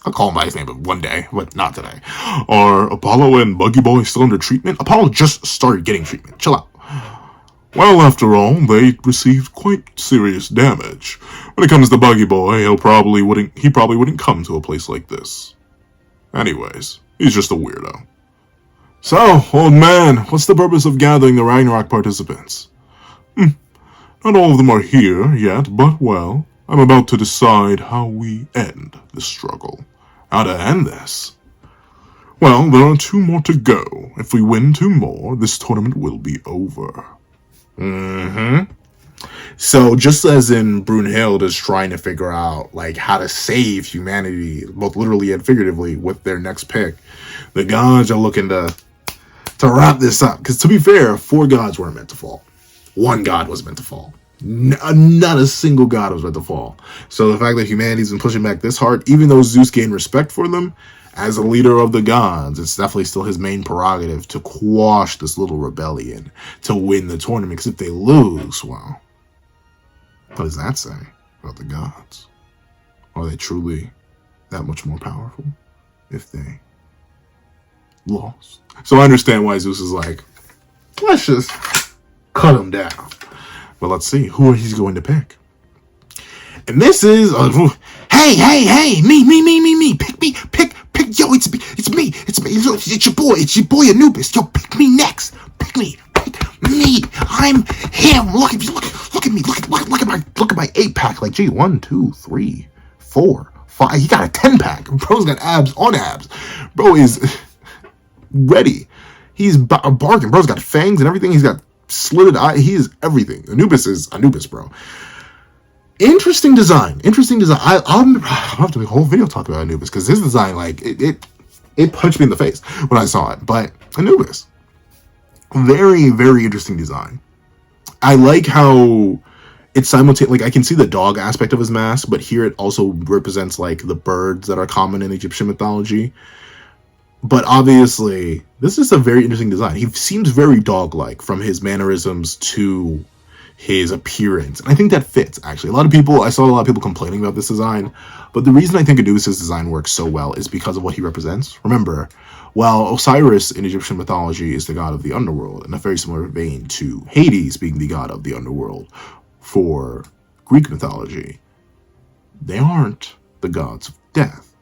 I'll call him by his name one day, but not today. Are Apollo and Buggy Boy still under treatment? Apollo just started getting treatment. Chill out. Well, after all, they received quite serious damage. When it comes to Buggy Boy, he probably wouldn't come to a place like this. Anyways, he's just a weirdo. So, old man, what's the purpose of gathering the Ragnarok participants? Not all of them are here yet, but, well, I'm about to decide how we end the struggle. How to end this? Well, there are 2 more to go. If we win 2 more, this tournament will be over. Mm-hmm. So just as in Brunhild is trying to figure out like how to save humanity, both literally and figuratively, with their next pick, the gods are looking to wrap this up. Because to be fair, 4 gods weren't meant to fall. 1 god was meant to fall. Not a single god was meant to fall. So the fact that humanity's been pushing back this hard, even though Zeus gained respect for them, as a leader of the gods, it's definitely still his main prerogative to quash this little rebellion, to win the tournament. Because if they lose, well, what does that say about the gods? Are they truly that much more powerful if they lost? So I understand why Zeus is like, let's just cut him down. But let's see who he's going to pick. And this is hey, me, pick, yo, it's me, it's your boy Anubis. Yo, pick me next, pick me, I'm him. Look at me, look at my 8-pack. Like, gee, 1, 2, 3, 4, 5. He got a 10-pack. Bro's got abs on abs. Bro is ready. He's a bargain. Bro's got fangs and everything. He's got slitted eye. He is everything. Anubis is Anubis, bro. Interesting design. I'll have to make a whole video talking about Anubis, because his design, like, it punched me in the face when I saw it. But Anubis, very, very interesting design. I like how it's simultaneously, like, I can see the dog aspect of his mask, but here it also represents, like, the birds that are common in Egyptian mythology. But obviously, this is a very interesting design. He seems very dog-like, from his mannerisms to his appearance. And I think that fits, actually. I saw a lot of people complaining about this design, but the reason I think Anubis' design works so well is because of what he represents. Remember, while Osiris in Egyptian mythology is the god of the underworld, in a very similar vein to Hades being the god of the underworld for Greek mythology, they aren't the gods of death.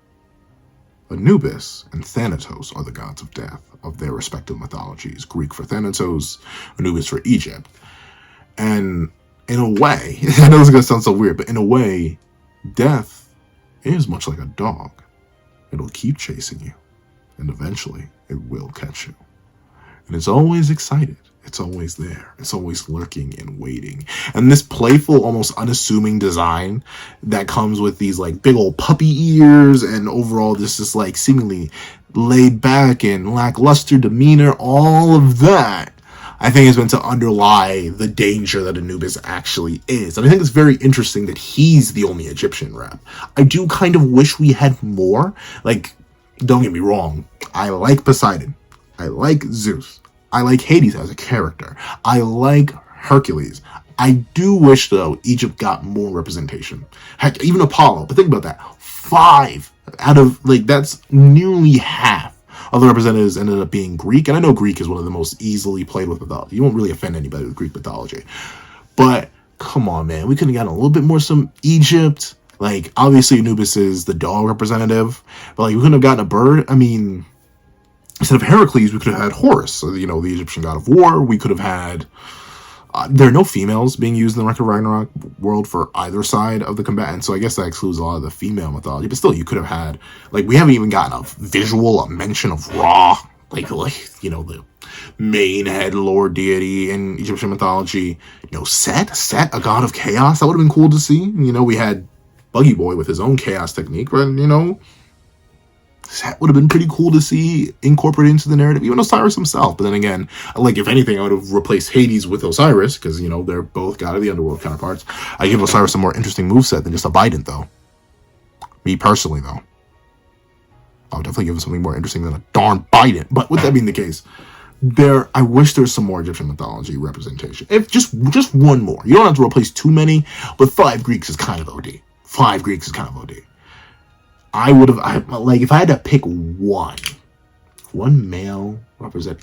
Anubis and Thanatos are the gods of death of their respective mythologies. Greek for Thanatos, Anubis for Egypt. And in a way, I know it's going to sound so weird, but in a way, death is much like a dog. It'll keep chasing you, and eventually it will catch you. And it's always excited. It's always there. It's always lurking and waiting. And this playful, almost unassuming design that comes with these like big old puppy ears, and overall this just like seemingly laid back and lackluster demeanor, all of that, I think is meant to underlie the danger that Anubis actually is. And I think it's very interesting that he's the only Egyptian rep. I do kind of wish we had more. Like, don't get me wrong, I like Poseidon. I like Zeus. I like Hades as a character. I like Hercules. I do wish, though, Egypt got more representation. Heck, even Apollo. But think about that. 5 out of, like, that's nearly half of the representatives ended up being Greek. And I know Greek is one of the most easily played with mythology. You won't really offend anybody with Greek mythology. But, come on, man. We could have gotten a little bit more some Egypt. Like, obviously, Anubis is the dog representative. But, like, we couldn't have gotten a bird. I mean, instead of Heracles, we could have had Horus, so, you know, the Egyptian god of war. We could have had... there are no females being used in the Record Ragnarok world for either side of the combatants, so I guess that excludes a lot of the female mythology. But still, you could have had... like, we haven't even gotten a mention of Ra. Like, you know, the main head lord deity in Egyptian mythology. You know, Set, a god of chaos. That would have been cool to see. You know, we had Buggy Boy with his own chaos technique, but, you know... that would have been pretty cool to see incorporated into the narrative, even Osiris himself. But then again, like, if anything, I would have replaced Hades with Osiris, because, you know, they're both god of the underworld counterparts. I give Osiris a more interesting moveset than just a Bident, though. Me personally, though. I would definitely give him something more interesting than a darn Bident. But with that being the case, I wish there was some more Egyptian mythology representation. If just one more. You don't have to replace too many, but 5 Greeks is kind of OD. 5 Greeks is kind of OD. I would have, like, if I had to pick one male represent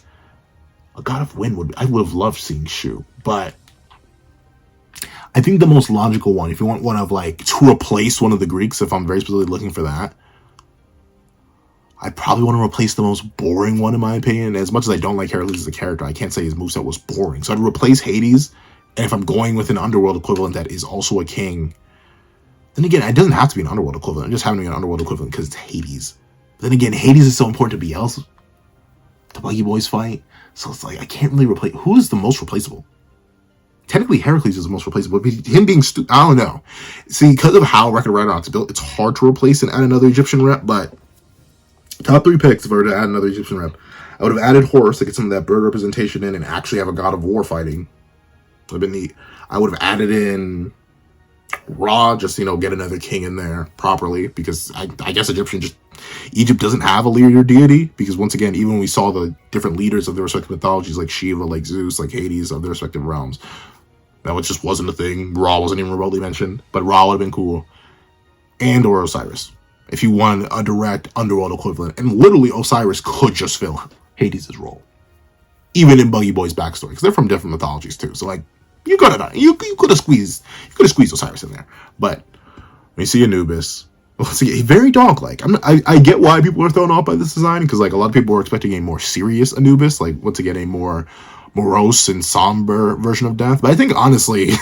a god of wind, I would have loved seeing Shu. But I think the most logical one, if you want one of, like, to replace one of the Greeks, if I'm very specifically looking for that, I probably want to replace the most boring one, in my opinion. As much as I don't like Heracles as a character, I can't say his moveset was boring. So I'd replace Hades, and if I'm going with an underworld equivalent that is also a king, then again, it doesn't have to be an underworld equivalent. I'm just having an underworld equivalent because it's Hades. Then again, Hades is so important to BL's, the Buggy Boys fight. So it's like, I can't really replace. Who is the most replaceable? Technically, Heracles is the most replaceable, but him being I don't know. See, because of how Record of Ragnarok's built, it's hard to replace and add another Egyptian rep, but top 3 picks, if I were to add another Egyptian rep, I would have added Horus to get some of that bird representation in and actually have a god of war fighting. Would have been neat. I would have added in Ra, just, get another king in there properly, because I guess Egypt doesn't have a leader deity, because once again, even when we saw the different leaders of the respective mythologies, like Shiva, like Zeus, like Hades, of the respective realms, that just wasn't a thing. Ra wasn't even remotely mentioned, but Ra would have been cool. And or Osiris, if you wanted a direct underworld equivalent. And literally Osiris could just fill Hades' role, even in Buggy Boy's backstory, because they're from different mythologies too. So like, you could have squeezed Osiris in there. But when you see Anubis, see, very dog-like. I get why people are thrown off by this design, because like a lot of people were expecting a more serious Anubis, like once again a more morose and somber version of death. But I think honestly,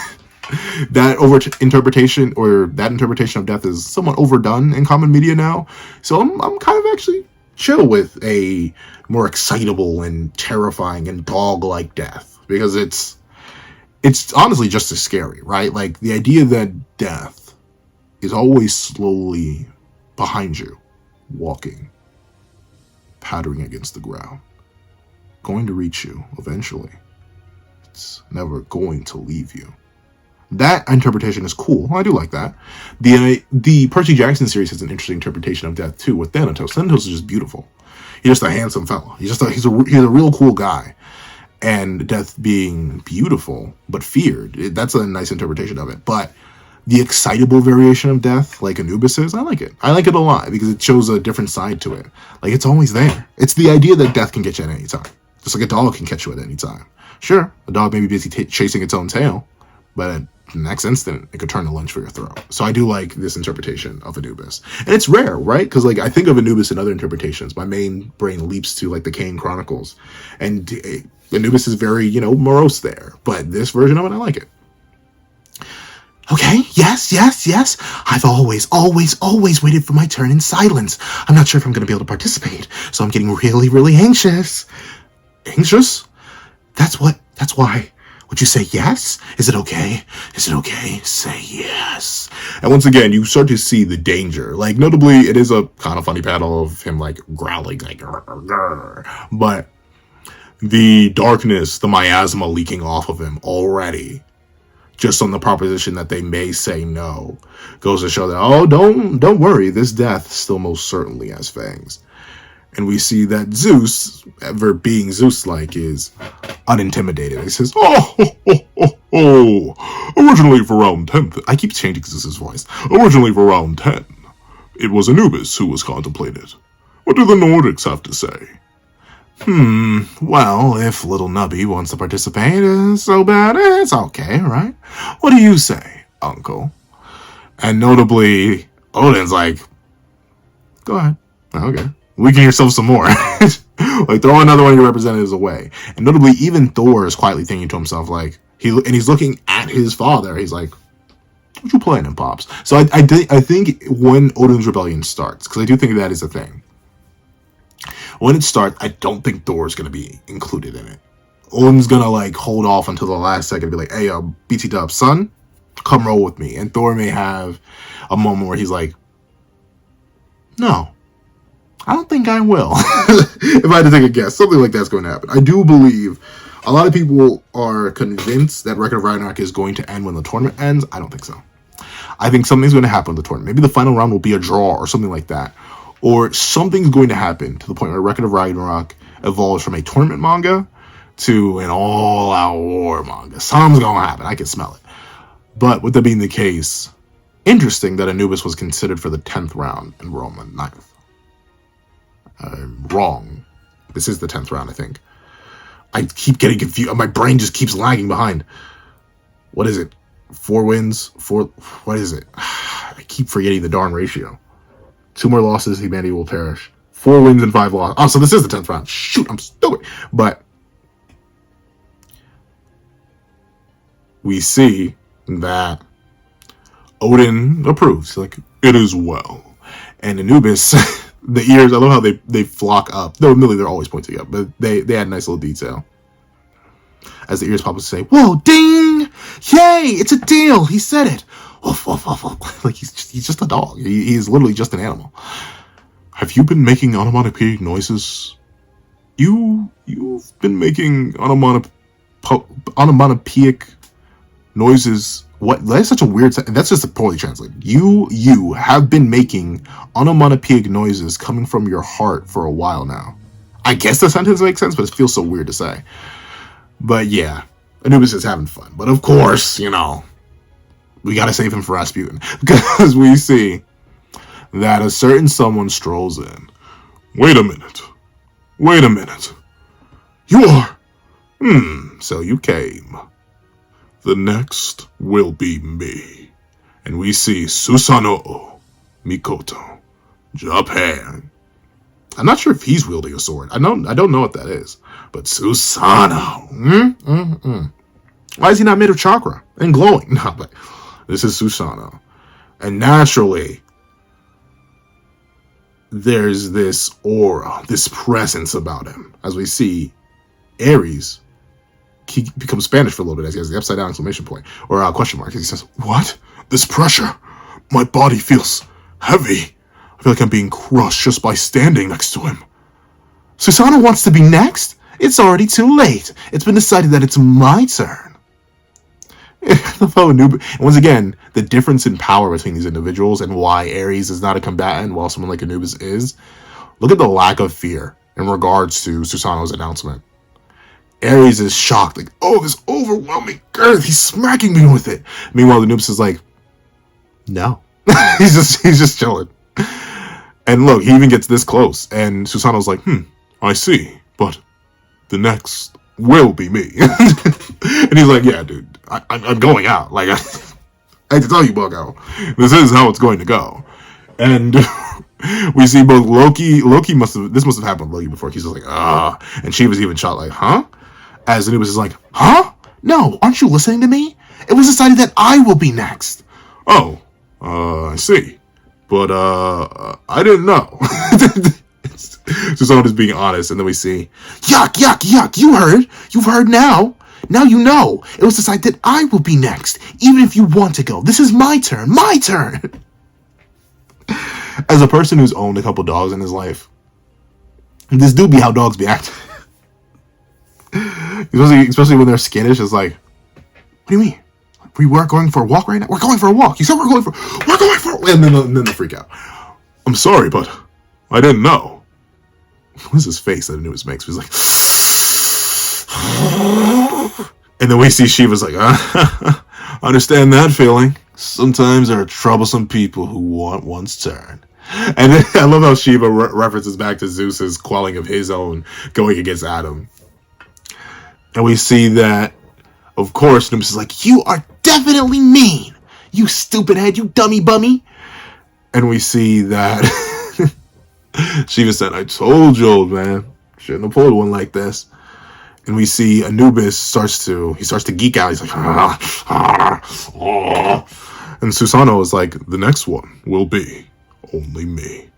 that interpretation of death is somewhat overdone in common media now. So I'm kind of actually chill with a more excitable and terrifying and dog-like death, because it's honestly just as scary, right? Like the idea that death is always slowly behind you, walking, pattering against the ground, going to reach you eventually. It's never going to leave you. That interpretation is cool. I do like that. The Percy Jackson series has an interesting interpretation of death too, with Thanatos. Thanatos is just beautiful. He's just a handsome fellow. He's a real cool guy. And death being beautiful but feared, that's a nice interpretation of it. But the excitable variation of death, like Anubis is, I like it. I like it a lot, because it shows a different side to it. Like, it's always there. It's the idea that death can get you at any time. Just like a dog can catch you at any time. Sure, a dog may be busy chasing its own tail, but at the next instant, it could turn to lunge for your throat. So I do like this interpretation of Anubis. And it's rare, right? Because like, I think of Anubis in other interpretations. My main brain leaps to like the Cain Chronicles. And Anubis is very, morose there. But this version of it, I like it. Okay, yes. I've always waited for my turn in silence. I'm not sure if I'm going to be able to participate, so I'm getting really, really anxious. Anxious? That's why. Would you say yes? Is it okay? Say yes. And once again, you start to see the danger. Like, notably, it is a kind of funny panel of him, like, growling, like, grr, grr. But the darkness, the miasma leaking off of him already, just on the proposition that they may say no, goes to show that, don't worry, this death still most certainly has fangs. And we see that Zeus, ever being Zeus-like, is unintimidated. He says, originally for round 10, I keep changing Zeus's voice. Originally for round 10, it was Anubis who was contemplated. What do the Nordics have to say? Well, if little Nubby wants to participate, so bad, it's okay, right? What do you say, uncle? And notably, Odin's like, go ahead. Okay. Weaken yourself some more. Like, throw another one of your representatives away. And notably, even Thor is quietly thinking to himself, like, he's looking at his father. He's like, what you planning, Pops? So I think when Odin's rebellion starts, because I do think that is a thing, when it starts, I don't think Thor's going to be included in it. Odin's going to, like, hold off until the last second and be like, hey, BT Dub, son, come roll with me. And Thor may have a moment where he's like, no, I don't think I will. If I had to take a guess, something like that's going to happen. I do believe a lot of people are convinced that Record of Ragnarok is going to end when the tournament ends. I don't think so. I think something's going to happen in the tournament. Maybe the final round will be a draw or something like that. Or something's going to happen to the point where Record of Ragnarok evolves from a tournament manga to an all-out war manga. Something's going to happen. I can smell it. But with that being the case, interesting that Anubis was considered for the 10th round and we're on the 9th. I'm wrong. This is the 10th round, I think. I keep getting confused. My brain just keeps lagging behind. What is it? 4 wins? What is it? I keep forgetting the darn ratio. 2 more losses, humanity will perish. 4 wins and 5 losses. Oh, so this is the 10th round. Shoot, I'm stupid. But we see that Odin approves. Like, it is well. And Anubis the ears, I love how they flock up. Though really they're always pointing up, but they had a nice little detail. As the ears pop up to say, "Whoa, ding! Yay! It's a deal! He said it!" Woof, woof, woof, woof. Like he's just a dog. He's literally just an animal. Have you been making onomatopoeic noises? You've been making onomatopoeic noises. What? That's such a weird sentence. That's just poorly translated. You have been making onomatopoeic noises coming from your heart for a while now. I guess the sentence makes sense, but it feels so weird to say. But yeah, Anubis is having fun. But of course, you know, we gotta save him for Rasputin. Because we see that a certain someone strolls in. Wait a minute. You are... so you came. The next will be me. And we see Susanoo Mikoto, Japan. I'm not sure if he's wielding a sword. I don't know what that is. But Susanoo. Why is he not made of chakra and glowing? No, but this is Susanoo. And naturally, there's this aura, this presence about him. As we see Ares, he becomes Spanish for a little bit as he has the upside down exclamation point or question mark. He says, "What? This pressure? My body feels heavy. I feel like I'm being crushed just by standing next to him." Susanoo wants to be next? It's already too late. It's been decided that it's my turn. Once again, the difference in power between these individuals and why Ares is not a combatant while someone like Anubis is. Look at the lack of fear in regards to Susanoo's announcement. Ares is shocked, like, oh, this overwhelming girth, he's smacking me with it. Meanwhile, Anubis is like, no. he's just chilling. And look, he even gets this close, and Susanoo's like, I see, but the next will be me. And he's like, yeah, dude, I'm going out. Like, I hate to tell you, Bucko, this is how it's going to go. And we see both Loki must have happened to Loki before. He's just like, and she was even shot like, huh? As Anubis is like, huh? No, aren't you listening to me? It was decided that I will be next. Oh, I see. But, I didn't know. Susanoo is being honest, and then we see, yuck, yuck, yuck, you've heard now. Now you know. It was decided that I will be next, even if you want to go. This is my turn. As a person who's owned a couple dogs in his life, this do be how dogs be acting. Especially when they're skittish. It's like, what do you mean? We weren't going for a walk right now? We're going for a walk. You said we're going for and then they freak out. I'm sorry, but I didn't know. What's his face that Anubis makes? He's like, and then we see Shiva's like, understand that feeling. Sometimes there are troublesome people who want one's turn. And then I love how Shiva references back to Zeus's quelling of his own going against Adam. And we see that, of course, Anubis is like, you are definitely mean. You stupid head, you dummy bummy. And we see that Shiva said, I told you, old man. Shouldn't have pulled one like this. And we see Anubis starts to geek out. He's like, And Susanoo is like, the next one will be only me.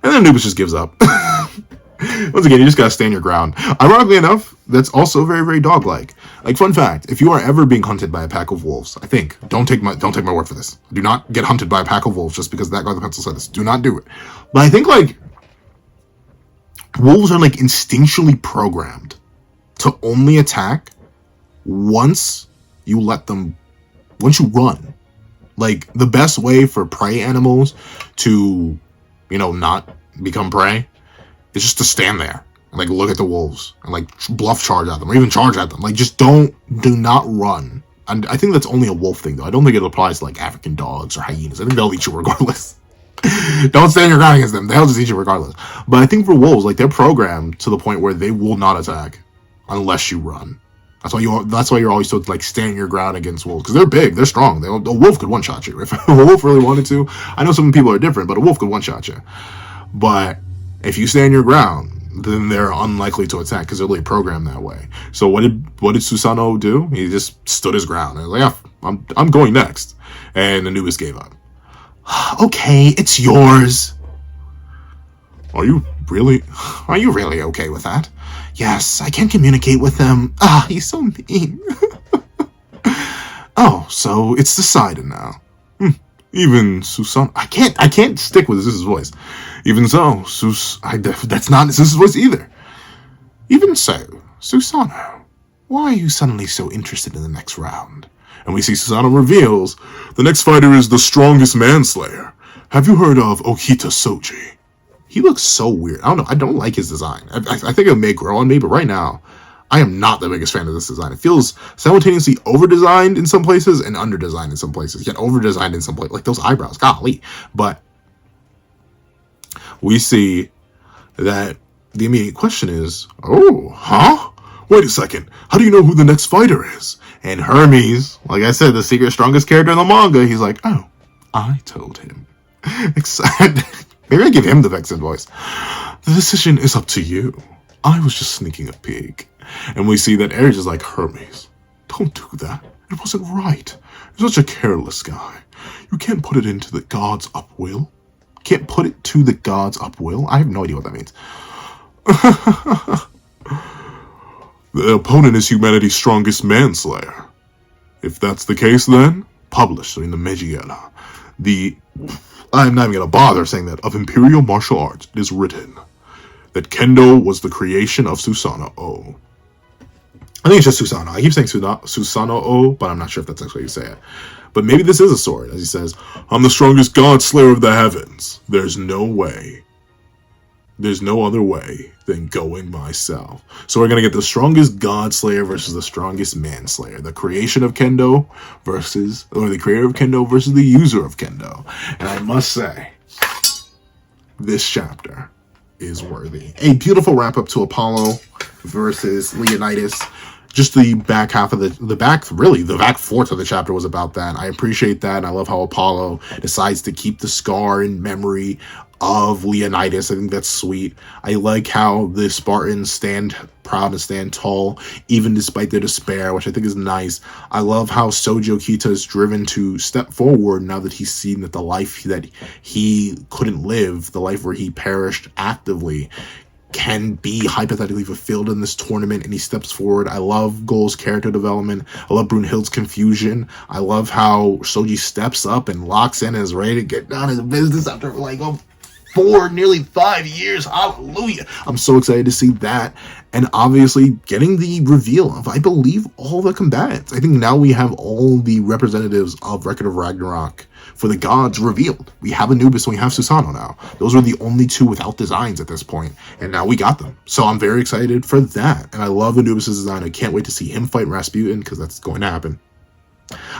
And then Anubis just gives up. Once again, you just gotta stand your ground. Ironically enough, that's also very, very dog-like. Like, fun fact, if you are ever being hunted by a pack of wolves, I think, don't take my word for this. Do not get hunted by a pack of wolves just because that guy with the pencil said this. Do not do it. But I think, like, wolves are, like, instinctually programmed to only attack once you run. Like, the best way for prey animals to, not become prey is just to stand there and, like, look at the wolves and, like, bluff charge at them or even charge at them. Like, just do not run. And I think that's only a wolf thing, though. I don't think it applies to, like, African dogs or hyenas. I think they'll eat you regardless. Don't stand your ground against them. They'll just eat you regardless. But I think for wolves, like, they're programmed to the point where they will not attack unless you run. That's why you're always told to, like, stand your ground against wolves, because they're big, they're strong. A wolf could one-shot you if a wolf really wanted to. I know some people are different, but a wolf could one-shot you. But if you stand your ground, then they're unlikely to attack because they're really programmed that way. So what did Susanoo do? He just stood his ground and was like, yeah, I'm going next. And Anubis gave up. Okay, it's yours. Are you really okay with that? Yes, I can't communicate with him. Ah, he's so mean. Oh, so it's decided now. Even Susanoo, I can't stick with Zeus's voice. Even so, that's not Zeus's voice either. Even so, Susanoo, why are you suddenly so interested in the next round? And we see Susanoo reveals, the next fighter is the strongest manslayer. Have you heard of Okita SOUJI? He looks so weird. I don't know. I don't like his design. I think it may grow on me, but right now, I am not the biggest fan of this design. It feels simultaneously over-designed in some places and under-designed in some places. Yet over-designed in some places. Like those eyebrows, golly. But we see that the immediate question is, oh, huh? Wait a second. How do you know who the next fighter is? And Hermes, like I said, the secret strongest character in the manga, he's like, oh, I told him. Excited. Maybe I give him the Vexen voice. The decision is up to you. I was just sneaking a peek. And we see that Ares is like, Hermes, don't do that. It wasn't right. You're such a careless guy. You can't put it into the gods' upwill. Can't put it to the gods' upwill? I have no idea what that means. The opponent is humanity's strongest manslayer. If that's the case, then published in the Meiji-era, I'm not even going to bother saying that, of Imperial Martial Arts, it is written that Kendo was the creation of Susanoo. I think it's just Susanoo. I keep saying Susanoo, but I'm not sure if that's actually how you say it. But maybe this is a sword, as he says, I'm the strongest god slayer of the heavens. There's no other way than going myself. So we're going to get the strongest god slayer versus the strongest manslayer. The creation of Kendo the creator of Kendo versus the user of Kendo. And I must say, this chapter is worthy. A beautiful wrap up to Apollo versus Leonidas. Just the back half of the back fourth of the chapter was about that. I appreciate that. And I love how Apollo decides to keep the scar in memory of Leonidas. I think that's sweet. I like how the Spartans stand proud and stand tall, even despite their despair, which I think is nice. I love how SOUJI Okita is driven to step forward now that he's seen that the life that he couldn't live, the life where he perished actively, can be hypothetically fulfilled in this tournament, and he steps forward. I love Goal's character development. I love Brunhild's confusion. I love how SOUJI steps up and locks in and is ready to get down to business after nearly 5 years. Hallelujah. I'm so excited to see that. And obviously getting the reveal of, I believe, all the combatants. I think now we have all the representatives of Record of Ragnarok for the gods revealed. We have Anubis and we have Susanoo now. Those were the only two without designs at this point, and now we got them. So I'm very excited for that. And I love Anubis' design. I can't wait to see him fight Rasputin, because that's going to happen.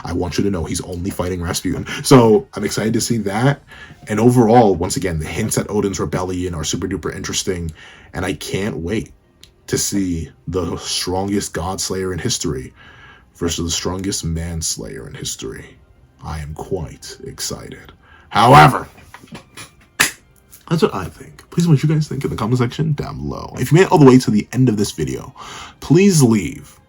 I want you to know he's only fighting Rasputin. So I'm excited to see that. And overall, once again, the hints at Odin's rebellion are super duper interesting. And I can't wait to see the strongest god slayer in history versus the strongest manslayer in history. I am quite excited. However, that's what I think. Please know what you guys think in the comment section down below. If you made it all the way to the end of this video, please leave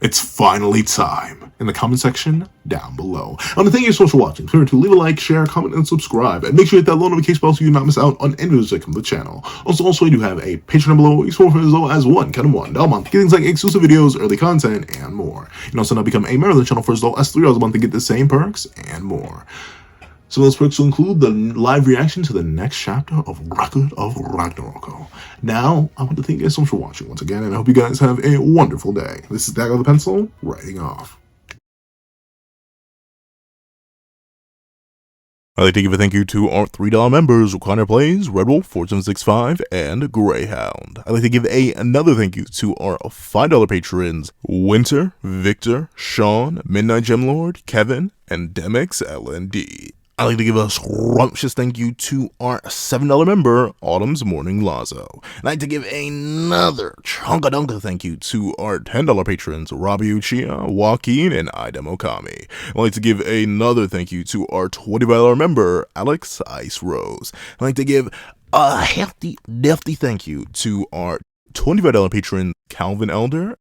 "It's finally time" in the comment section down below. I want to thank you so much for watching. Remember to leave a like, share, comment, and subscribe. And make sure you hit that little notification bell so you do not miss out on any videos that come to the channel. Also, I do have a Patreon below. You can support for as low as $1 a month. Get things like exclusive videos, early content, and more. You can also now become a member of the channel for as low as $3 a month to get the same perks and more. Some of those perks will include the live reaction to the next chapter of Record of Ragnarok. Now, I want to thank you guys so much for watching once again, and I hope you guys have a wonderful day. This is Dagger the Pencil, writing off. I'd like to give a thank you to our $3 members, Connor Plays, Red Wolf, 4765, and Greyhound. I'd like to give another thank you to our $5 patrons, Winter, Victor, Sean, Midnight Gemlord, Kevin, and Demix LND. I'd like to give a scrumptious thank you to our $7 member, Autumn's Morning Lazo. I'd like to give another chunka-dunka thank you to our $10 patrons, Robbie Uchiha, Joaquin, and Idem Okami. I'd like to give another thank you to our $25 member, Alex Ice Rose. I'd like to give a hefty thank you to our $25 patron, Calvin Elder,